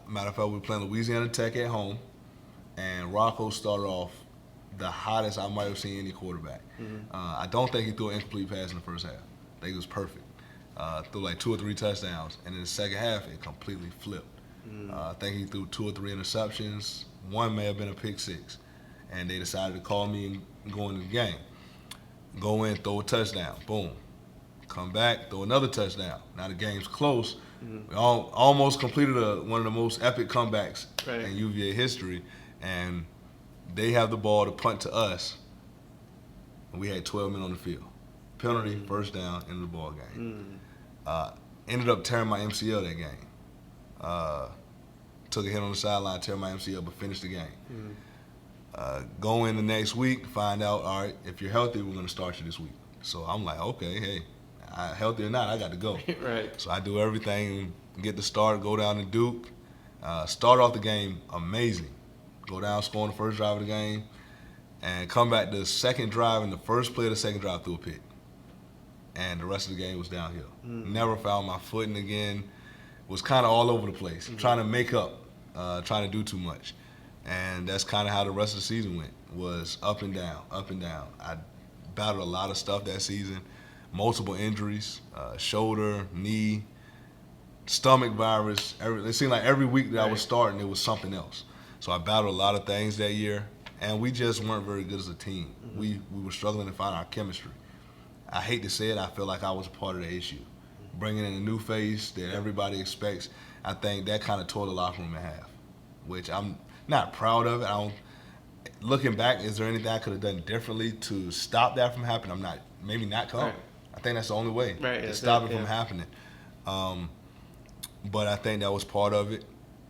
matter of fact, we were playing Louisiana Tech at home, and Rocco started off the hottest I might have seen any quarterback. I don't think he threw an incomplete pass in the first half. I think it was perfect. Threw like 2 or 3 touchdowns, and in the second half, it completely flipped. I think he threw 2 or 3 interceptions. One may have been a pick six, and they decided to call me and go into the game. Go in, throw a touchdown, boom. Come back, throw another touchdown. Now the game's close. We almost completed one of the most epic comebacks in UVA history, and they have the ball to punt to us, and we had 12 men on the field. Penalty, first down, end of the ball game. Ended up tearing my MCL that game. Took a hit on the sideline, tear my MCL, but finished the game. Go in the next week, find out, all right, if you're healthy, we're going to start you this week. So I'm like, okay, hey, healthy or not, I got to go. Right. So I do everything, get the start, go down to Duke. Start off the game amazing. Go down, score on the first drive of the game, and come back the second drive, and the first play of the second drive through a pick. And the rest of the game was downhill. Never found my footing again. Was kind of all over the place, trying to make up, trying to do too much. And that's kind of how the rest of the season went, was up and down, up and down. I battled a lot of stuff that season, multiple injuries, shoulder, knee, stomach virus. It seemed like every week that I was starting, it was something else. So I battled a lot of things that year, and we just weren't very good as a team. We were struggling to find our chemistry. I hate to say it, I feel like I was a part of the issue. Bringing in a new face that everybody expects, I think that kind of tore the locker room in half, which I'm not proud of it. Looking back, is there anything I could have done differently to stop that from happening? Maybe not come. Right. I think that's the only way to stop it from happening. But I think that was part of it,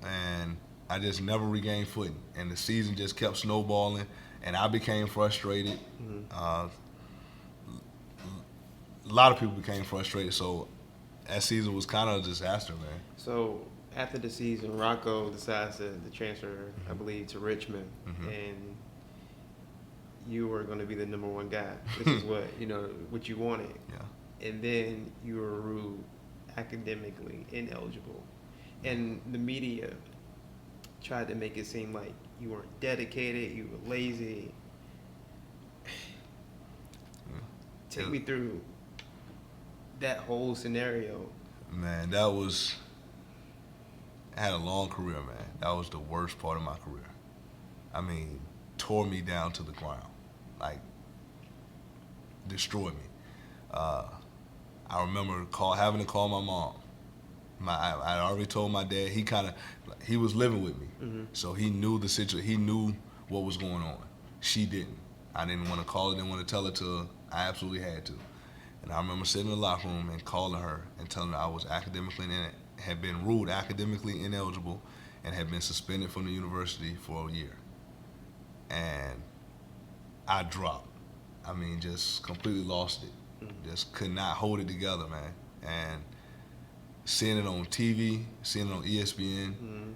and I just never regained footing, and the season just kept snowballing, and I became frustrated. A lot of people became frustrated, so that season was kind of a disaster, man. So after the season, Rocco decides to transfer, I believe, to Richmond, and you were going to be the number one guy. This is what you wanted. Yeah. And then you were ruled academically ineligible, and the media tried to make it seem like you weren't dedicated, you were lazy. Take me through that whole scenario. Man, I had a long career, man. That was the worst part of my career. I mean, tore me down to the ground, like destroyed me. I remember having to call my mom. I already told my dad. He was living with me, so he knew the situation. He knew what was going on. She didn't. I didn't want to call her. Didn't want to tell her to. I absolutely had to. And I remember sitting in the locker room and calling her and telling her I was had been ruled academically ineligible, and had been suspended from the university for a year. And I dropped. I mean, just completely lost it. Just could not hold it together, man. And seeing it on TV, seeing it on ESPN,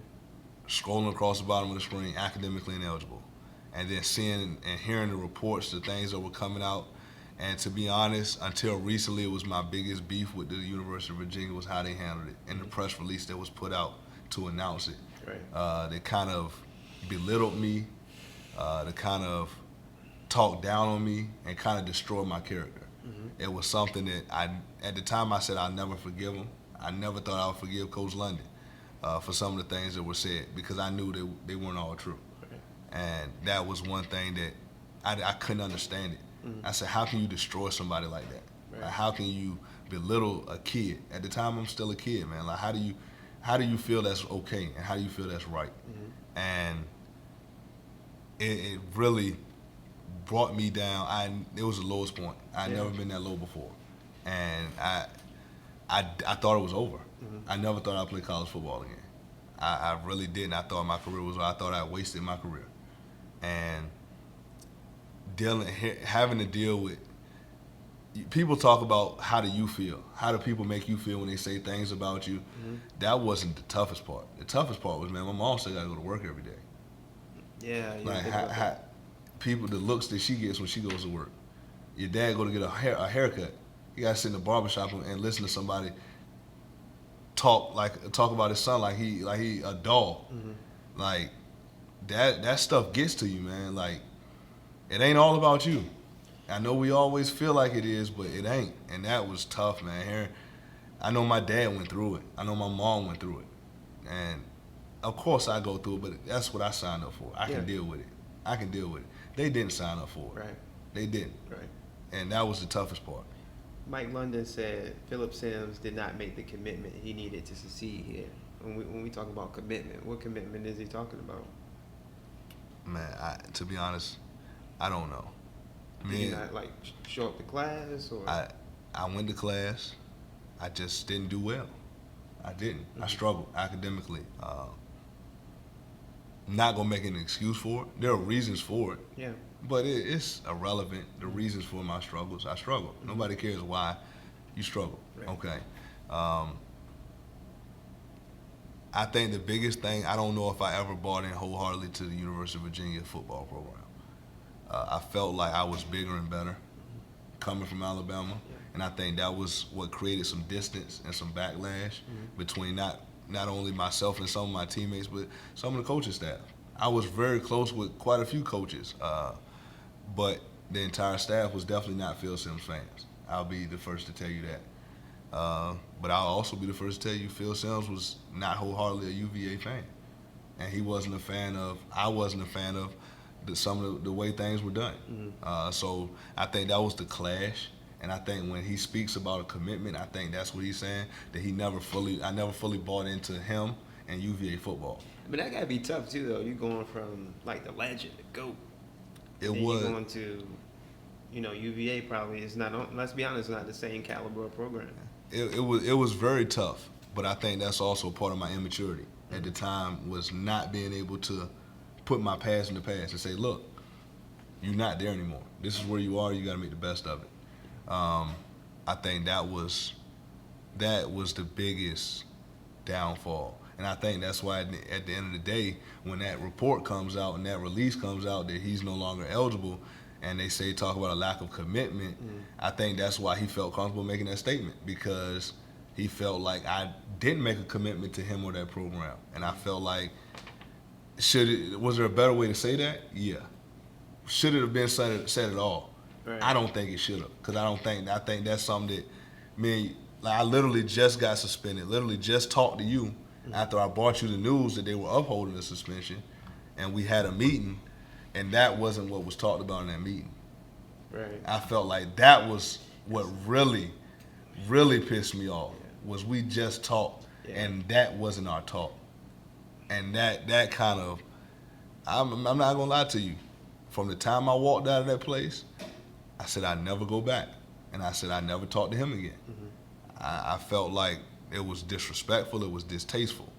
scrolling across the bottom of the screen, academically ineligible. And then seeing and hearing the reports, the things that were coming out, And to be honest, until recently, it was my biggest beef with the University of Virginia was how they handled it and the press release that was put out to announce it. Right. They kind of belittled me. They kind of talked down on me and kind of destroyed my character. It was something that at the time, I said I'll never forgive them. I never thought I would forgive Coach London for some of the things that were said because I knew they weren't all true. Right. And that was one thing that I couldn't understand it. I said, how can you destroy somebody like that? Right. Like, how can you belittle a kid? At the time, I'm still a kid, man. Like, how do you feel that's okay, and how do you feel that's right? And it really brought me down. It was the lowest point. I'd never been that low before, and I thought it was over. I never thought I'd play college football again. I really didn't. I thought my career was over. I thought I wasted my career, and having to deal with people talk about how do you feel? How do people make you feel when they say things about you? That wasn't the toughest part. The toughest part was, man, my mom still got to go to work every day. Yeah. Like people, the looks that she gets when she goes to work. Your dad go to get a haircut. You got to sit in the barbershop and listen to somebody talk about his son like he a doll. Like that stuff gets to you, man. Like it ain't all about you. I know we always feel like it is, but it ain't. And that was tough, man. I know my dad went through it. I know my mom went through it. And of course I go through it, but that's what I signed up for. I can deal with it. I can deal with it. They didn't sign up for it. Right. They didn't. Right. And that was the toughest part. Mike London said Phillip Sims did not make the commitment he needed to succeed here. When we talk about commitment, what commitment is he talking about? Man, to be honest, I don't know. Did he not show up to class or? I went to class. I just didn't do well. I didn't. I struggled academically. I'm not gonna make an excuse for it. There are reasons for it. Yeah. But it's irrelevant. The reasons for my struggles. I struggle. Nobody cares why you struggle. Right. Okay. I think the biggest thing, I don't know if I ever bought in wholeheartedly to the University of Virginia football program. I felt like I was bigger and better coming from Alabama, and I think that was what created some distance and some backlash between not only myself and some of my teammates, but some of the coaching staff. I was very close with quite a few coaches, but the entire staff was definitely not Phil Sims fans. I'll be the first to tell you that. But I'll also be the first to tell you Phil Sims was not wholeheartedly a UVA fan. And I wasn't a fan of some of the way things were done. So I think that was the clash. And I think when he speaks about a commitment, I think that's what he's saying, that I never fully bought into him and UVA football. But that gotta be tough too, though. You going from the legend, the GOAT. It then was. You going to, UVA probably is not. Let's be honest, not the same caliber of program. It was very tough, but I think that's also part of my immaturity at the time, was not being able to put my past in the past and say, look, you're not there anymore. This is where you are. You got to make the best of it. I think that was the biggest downfall. And I think that's why at the end of the day, when that report comes out and that release comes out that he's no longer eligible, and they talk about a lack of commitment, I think that's why he felt comfortable making that statement, because he felt like I didn't make a commitment to him or that program. And I felt like, was there a better way to say that? Yeah. Should it have been said at all? Right. I don't think it should have, because I think that's something that I literally just got suspended, literally just talked to you after I brought you the news that they were upholding the suspension, and we had a meeting, and that wasn't what was talked about in that meeting. Right. I felt like that was what really, really pissed me off, was we just talked, and that wasn't our talk. And that kind of, I'm not going to lie to you, from the time I walked out of that place, I said I'd never go back. And I said I'd never talk to him again. I felt like it was disrespectful, it was distasteful.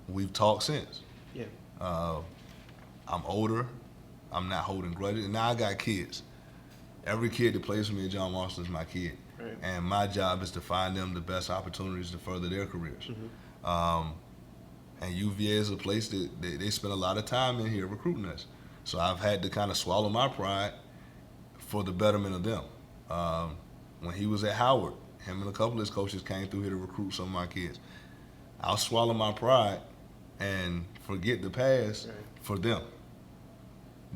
We've talked since. Yeah. I'm older. I'm not holding grudges. And now I got kids. Every kid that plays for me at John Marston is my kid. Right. And my job is to find them the best opportunities to further their careers. And UVA is a place that they spend a lot of time in here recruiting us. So I've had to kind of swallow my pride for the betterment of them. When he was at Howard, him and a couple of his coaches came through here to recruit some of my kids. I'll swallow my pride and forget the past for them.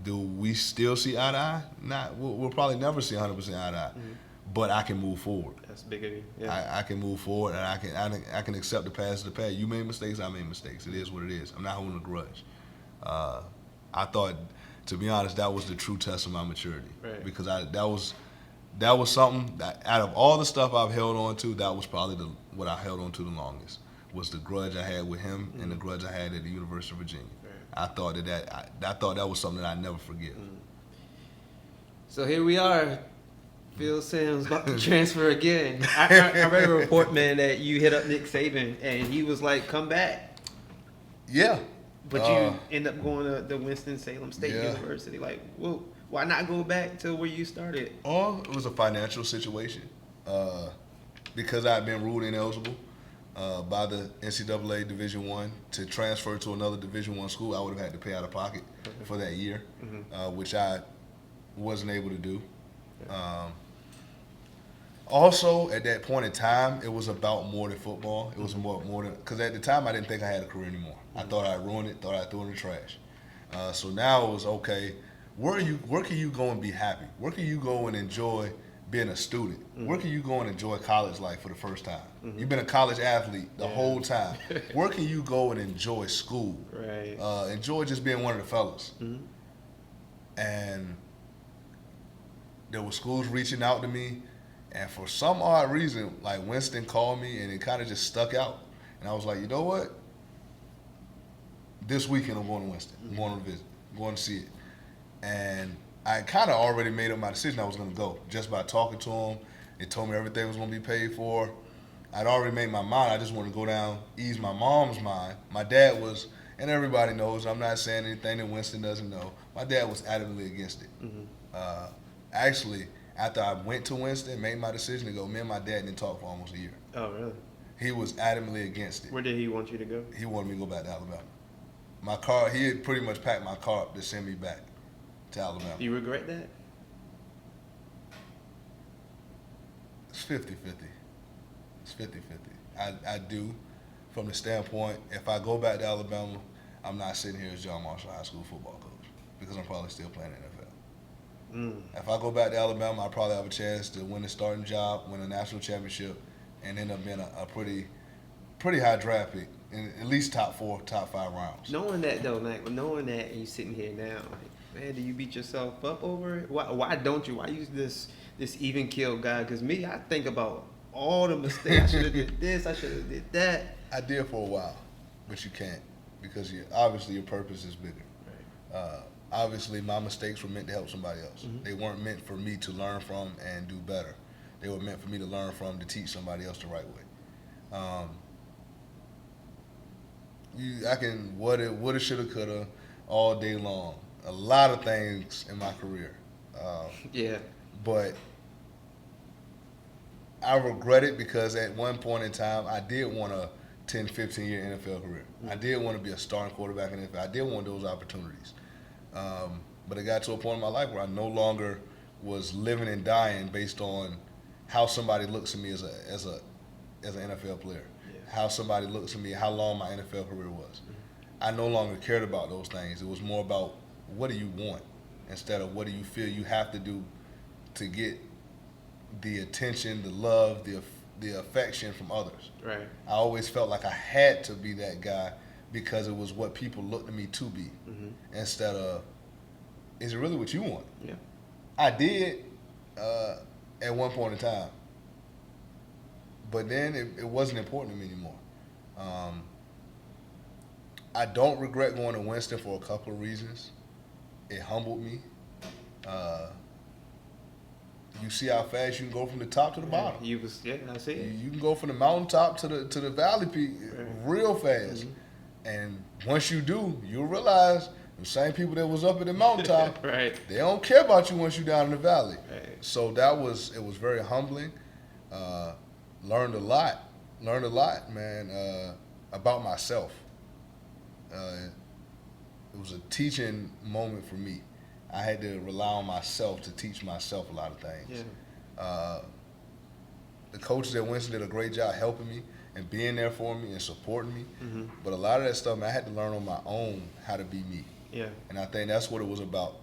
Do we still see eye to eye? Not. We'll probably never see 100% eye to eye, but I can move forward. That's big of you. Yeah. I can move forward, and I can accept the past as the past. You made mistakes, I made mistakes. It is what it is. I'm not holding a grudge. I thought, to be honest, that was the true test of my maturity, because that was something that, out of all the stuff I've held on to, that was probably what I held on to the longest, was the grudge I had with him and the grudge I had at the University of Virginia. I thought that was something that I'd never forget. So here we are, Phil Sims about to transfer again. I read a report, man, that you hit up Nick Saban and he was like, "Come back." Yeah. But you end up going to the Winston-Salem State University. Like, well, why not go back to where you started? Oh, it was a financial situation. Because I had been ruled ineligible by the NCAA Division I to transfer to another Division I school, I would have had to pay out of pocket for that year, which I wasn't able to do. Also, at that point in time, it was about more than football. It was more than, because at the time I didn't think I had a career anymore. I thought I ruined it. Thought I threw it in the trash. So now it was okay. Where can you go and be happy? Where can you go and enjoy being a student? Where can you go and enjoy college life for the first time? You've been a college athlete the whole time. Where can you go and enjoy school? Right. Enjoy just being one of the fellas. And there were schools reaching out to me, and for some odd reason, like Winston called me, and it kind of just stuck out. And I was like, you know what? This weekend I'm going to Winston. I'm going to visit. I'm going to see it. And I kind of already made up my decision I was going to go just by talking to him. They told me everything was going to be paid for. I'd already made my mind. I just wanted to go down, ease my mom's mind. My dad was, and everybody knows, I'm not saying anything that Winston doesn't know, my dad was adamantly against it. Actually, after I went to Winston, made my decision to go, me and my dad didn't talk for almost a year. Oh, really? He was adamantly against it. Where did he want you to go? He wanted me to go back to Alabama. My car, he had pretty much packed my car up to send me back to Alabama. Do you regret that? It's 50-50. It's 50-50. I do, from the standpoint, if I go back to Alabama, I'm not sitting here as John Marshall High School football coach, because I'm probably still playing NFL. If I go back to Alabama, I probably have a chance to win a starting job, win a national championship, and end up being a pretty high draft pick, in at least top 4, top 5 rounds. Knowing that though, like knowing that, and you sitting here now, like, man, do you beat yourself up over it? Why don't you? Why use this even kill guy? Because me, I think about all the mistakes. I should have did this. I should have did that. I did for a while, but you can't, because obviously your purpose is bigger. Right. Obviously, my mistakes were meant to help somebody else. They weren't meant for me to learn from and do better. They were meant for me to learn from, to teach somebody else the right way. I can woulda, shoulda, coulda all day long. A lot of things in my career. But I regret it, because at one point in time, I did want a 10, 15-year NFL career. I did want to be a starting quarterback in the NFL. I did want those opportunities. But it got to a point in my life where I no longer was living and dying based on how somebody looks at me as an NFL player, how somebody looks at me, how long my NFL career was. I no longer cared about those things. It was more about, what do you want, instead of what do you feel you have to do to get the attention, the love, the affection from others. Right. I always felt like I had to be that guy, because it was what people looked at me to be, instead of, is it really what you want? Yeah. I did at one point in time, but then it wasn't important to me anymore. I don't regret going to Winston for a couple of reasons. It humbled me. You see how fast you can go from the top to the bottom. I see it. You can go from the mountaintop to the valley peak real fast. And once you do, you'll realize the same people that was up at the mountaintop, right, they don't care about you once you're down in the valley. Right. So it was very humbling. Learned a lot, man, about myself. It was a teaching moment for me. I had to rely on myself to teach myself a lot of things. Yeah. The coaches at Winston did a great job helping me and being there for me and supporting me. Mm-hmm. But a lot of that stuff, man, I had to learn on my own how to be me. Yeah. And I think that's what it was about.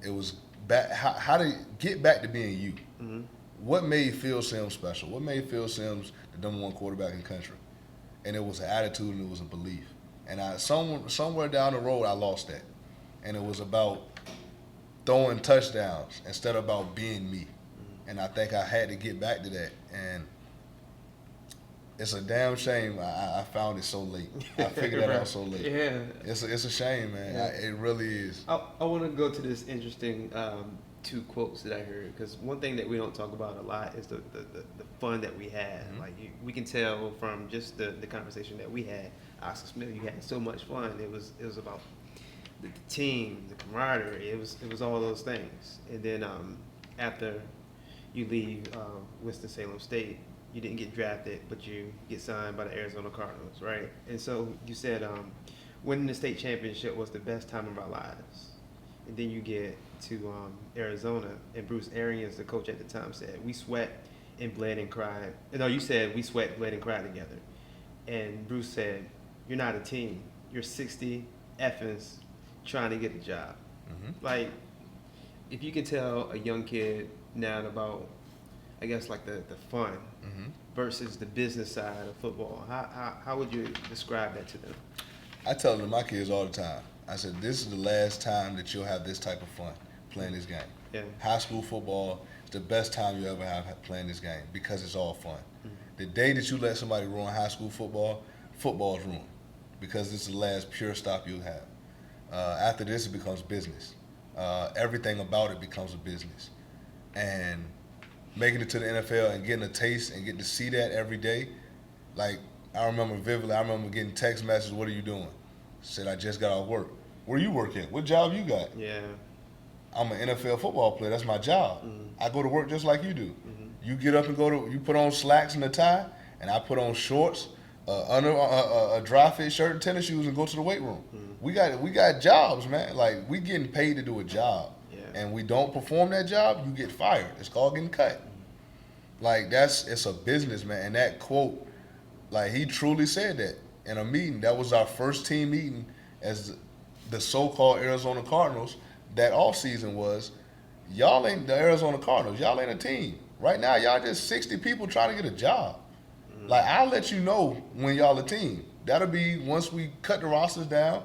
It was how to get back to being you. Mm-hmm. What made Phil Sims special? What made Phil Sims the #1 quarterback in the country? And it was an attitude and it was a belief. And somewhere down the road, I lost that. And it was about throwing touchdowns instead of about being me. And I think I had to get back to that. And it's a damn shame I found it so late. I figured that out so late. Yeah. It's a shame, man. Yeah. It really is. I want to go to this interesting 2 quotes that I heard, because one thing that we don't talk about a lot is the fun that we had. Mm-hmm. Like we can tell from just the conversation that we had. Oscar Smith, you had so much fun. It was about the team, the camaraderie. It was all those things. And then after you leave Winston-Salem State, you didn't get drafted, but you get signed by the Arizona Cardinals, right? And so you said winning the state championship was the best time of our lives. And then you get to Arizona, and Bruce Arians, the coach at the time, said, we sweat and bled and cried. No, you said we sweat, bled, and cried together. And Bruce said, you're not a team. You're 60 effings trying to get a job. Mm-hmm. Like, if you can tell a young kid now about, I guess, like the fun Mm-hmm. versus the business side of football, how would you describe that to them? I tell them, my kids all the time, I said, this is the last time that you'll have this type of fun playing this game. Yeah. High school football is the best time you ever have playing this game because it's all fun. Mm-hmm. The day that you let somebody ruin high school football, football's ruined because this is the last pure stop you'll have. After this, it becomes business. Everything about it becomes a business. And making it to the NFL and getting a taste and getting to see that every day, like I remember vividly, I remember getting text messages, what are you doing? Said, I just got off work. Where you work at? What job you got? Yeah. I'm an NFL football player. That's my job. Mm-hmm. I go to work just like you do. Mm-hmm. You get up and you put on slacks and a tie, and I put on shorts, under a dry fit shirt and tennis shoes and go to the weight room. Mm-hmm. We got jobs, man. Like, we getting paid to do a job. Yeah. And we don't perform that job, you get fired. It's called getting cut. Like, it's a business, man. And that quote, like, he truly said that in a meeting. That was our first team meeting as the so-called Arizona Cardinals. That offseason was, y'all ain't the Arizona Cardinals. Y'all ain't a team. Right now, y'all just 60 people trying to get a job. Mm-hmm. Like, I'll let you know when y'all a team. That'll be once we cut the rosters down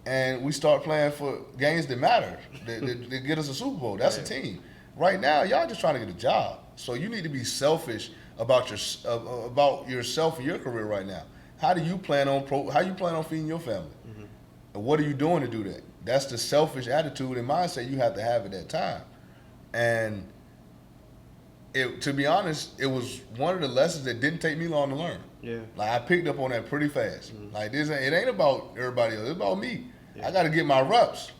and we start playing for games that matter, that get us a Super Bowl. That's a team. Right now, y'all just trying to get a job. So you need to be selfish about yourself and your career right now. How you plan on feeding your family? Mm-hmm. And what are you doing to do that? That's the selfish attitude and mindset you have to have at that time. And to be honest, it was one of the lessons that didn't take me long to learn. Yeah. Like, I picked up on that pretty fast. Mm-hmm. Like, it ain't about everybody else. It's about me. Yeah. I got to get my reps.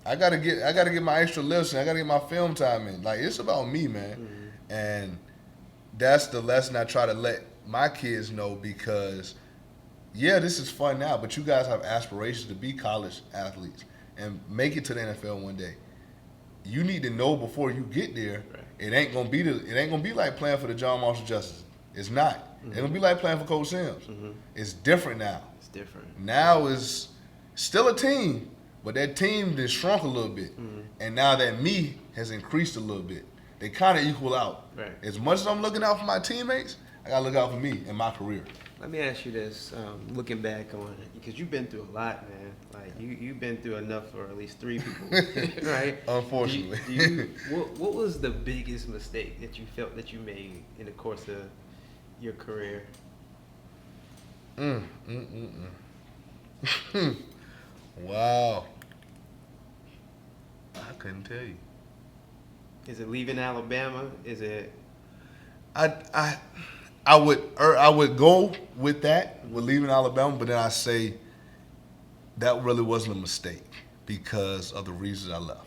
I got to get my extra lifts in. I got to get my film time in. Like, it's about me, man. Mm-hmm. And that's the lesson I try to let my kids know, because, yeah, this is fun now, but you guys have aspirations to be college athletes and make it to the NFL one day. You need to know before you get there. Right. It ain't gonna be like playing for the John Marshall Justice. It's not. Mm-hmm. It's gonna be like playing for Coach Sims. Mm-hmm. It's different now. It's different. Now is still a team, but that team has shrunk a little bit, mm-hmm. and now that me has increased a little bit. They kind of equal out. Right. As much as I'm looking out for my teammates, I gotta look out for me and my career. Let me ask you this, looking back on it, because you've been through a lot, man. Like, you've been through enough for at least 3 people, right? Unfortunately. What was the biggest mistake that you felt that you made in the course of your career? Wow. I couldn't tell you. Is it leaving Alabama? Is it? I would go with that, with leaving Alabama, but then I say that really wasn't a mistake because of the reasons I left.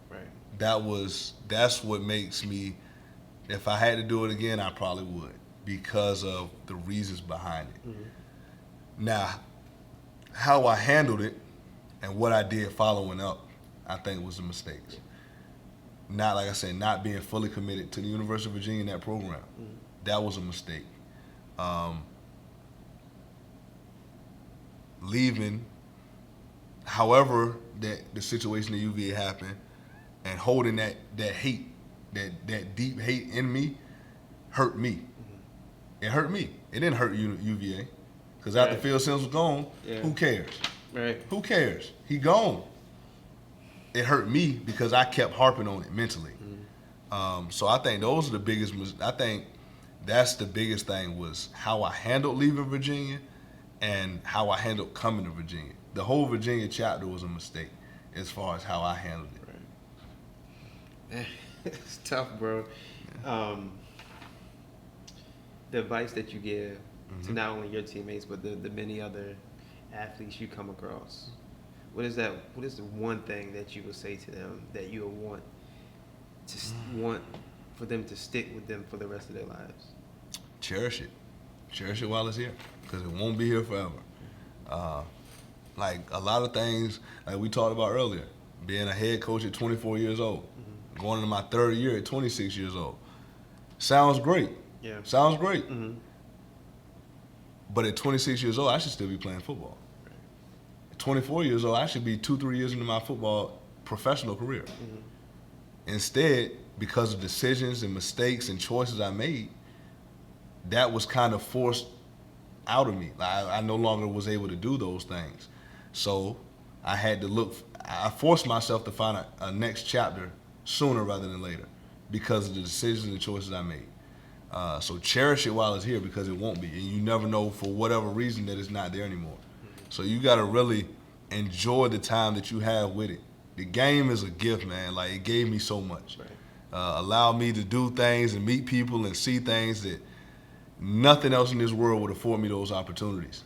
Right. That's what makes me, if I had to do it again, I probably would, because of the reasons behind it. Mm-hmm. Now, how I handled it and what I did following up I think was a mistake. Not, like I said, not being fully committed to the University of Virginia in that program. That was a mistake. Leaving, however that the situation at UVA happened, and holding that hate, that deep hate in me, hurt me. It hurt me. It didn't hurt UVA. Because after Phillip Sims was gone, who cares? Right. Who cares? He gone. It hurt me because I kept harping on it mentally. So I think those are the biggest. I think that's the biggest thing was how I handled leaving Virginia and how I handled coming to Virginia. The whole Virginia chapter was a mistake as far as how I handled it. Right. It's tough, bro. The advice that you give to not only your teammates but the many other athletes you come across. What is that? What is the one thing that you would say to them that you would want for them to stick with them for the rest of their lives? Cherish it while it's here, because it won't be here forever. Like a lot of things, like we talked about earlier, being a head coach at 24 years old, going into my third year at 26 years old, sounds great. Yeah, sounds great. But at 26 years old, I should still be playing football. 24 years old, I should be 2-3 years into my football professional career. Instead, because of decisions and mistakes and choices I made, that was kind of forced out of me. Like, I no longer was able to do those things. So I had to I forced myself to find a next chapter sooner rather than later because of the decisions and choices I made. So cherish it while it's here, because it won't be. And you never know, for whatever reason, that it's not there anymore. So you got to really enjoy the time that you have with it. The game is a gift, man. Like, it gave me so much. Right. Allowed me to do things and meet people and see things that nothing else in this world would afford me those opportunities.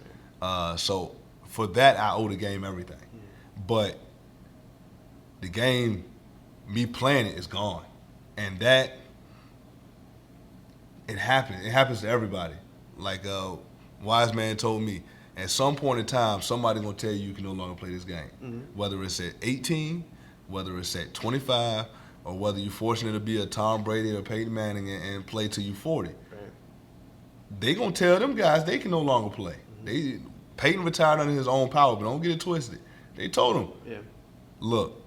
So for that, I owe the game everything. But the game, me playing it, is gone. And that, it happens. It happens to everybody. Like wise man told me, at some point in time, somebody's going to tell you can no longer play this game. Whether it's at 18, whether it's at 25, or whether you're fortunate to be a Tom Brady or Peyton Manning and play till you're 40. Right. They going to tell them guys they can no longer play. Peyton retired under his own power, but don't get it twisted. They told him, look,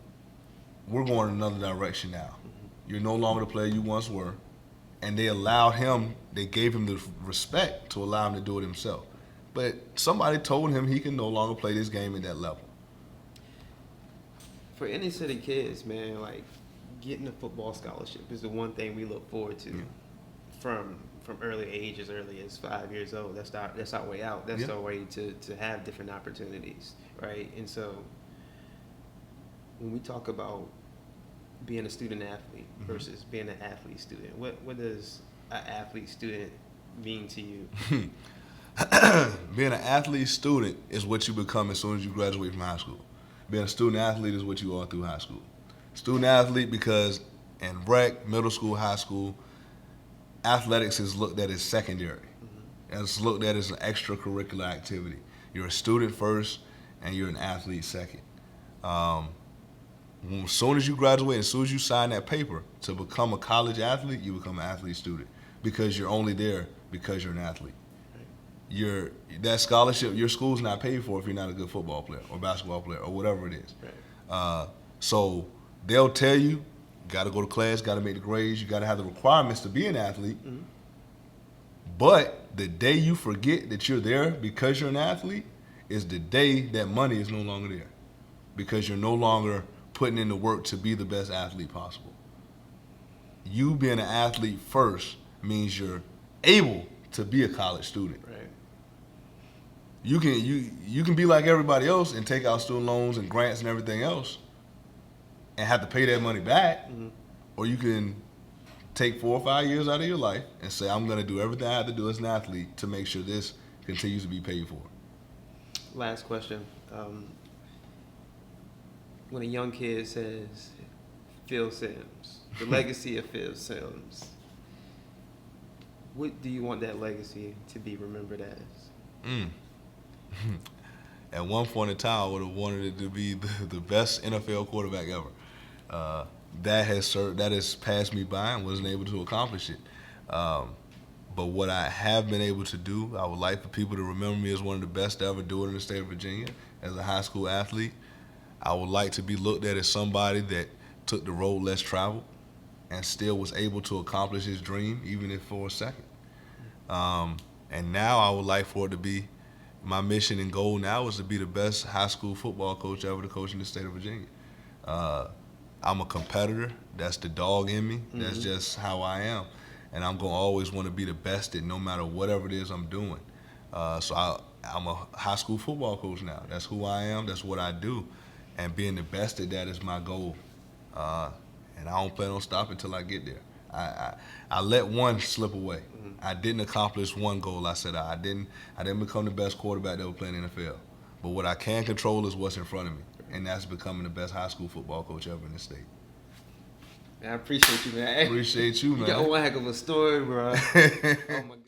we're going in another direction now. You're no longer the player you once were. And they allowed him, they gave him the respect to allow him to do it himself. But somebody told him he can no longer play this game at that level. For any city kids, man, like, getting a football scholarship is the one thing we look forward to from early age, as early as 5 years old. That's our way out. That's our way to have different opportunities, right? And so when we talk about being a student athlete versus being an athlete student, what does an athlete student mean to you? Being an athlete student is what you become as soon as you graduate from high school. Being a student athlete is what you are through high school. Student athlete because in rec, middle school, high school, athletics is looked at as secondary. It's looked at as an extracurricular activity. You're a student first and you're an athlete second. As soon as you graduate, as soon as you sign that paper to become a college athlete, you become an athlete student, because you're only there because you're an athlete. That scholarship, your school's not paid for if you're not a good football player or basketball player or whatever it is. Right. So they'll tell you, got to go to class, got to make the grades, you got to have the requirements to be an athlete. But the day you forget that you're there because you're an athlete is the day that money is no longer there, because you're no longer putting in the work to be the best athlete possible. You being an athlete first means you're able to be a college student. Right. You can be like everybody else and take out student loans and grants and everything else and have to pay that money back, or you can take 4 or 5 years out of your life and say, I'm going to do everything I have to do as an athlete to make sure this continues to be paid for. Last question. When a young kid says Phil Sims, the legacy of Phil Sims, what do you want that legacy to be remembered as? At one point in time, I would have wanted it to be the best NFL quarterback ever. That has passed me by and wasn't able to accomplish it. But what I have been able to do, I would like for people to remember me as one of the best to ever do it in the state of Virginia as a high school athlete. I would like to be looked at as somebody that took the road less traveled and still was able to accomplish his dream, even if for a second. And now I would like for it to be, my mission and goal now is to be the best high school football coach ever to coach in the state of Virginia. I'm a competitor. That's the dog in me. Mm-hmm. That's just how I am. And I'm going to always want to be the best at no matter whatever it is I'm doing. So I'm a high school football coach now. That's who I am. That's what I do. And being the best at that is my goal. And I don't plan on stopping until I get there. I let one slip away. Mm-hmm. I didn't accomplish one goal I set out. I didn't become the best quarterback that would play in the NFL. But what I can control is what's in front of me. And that's becoming the best high school football coach ever in the state. Man, I appreciate you, man. Appreciate you, man. You got one heck of a story, bro. Oh, my God.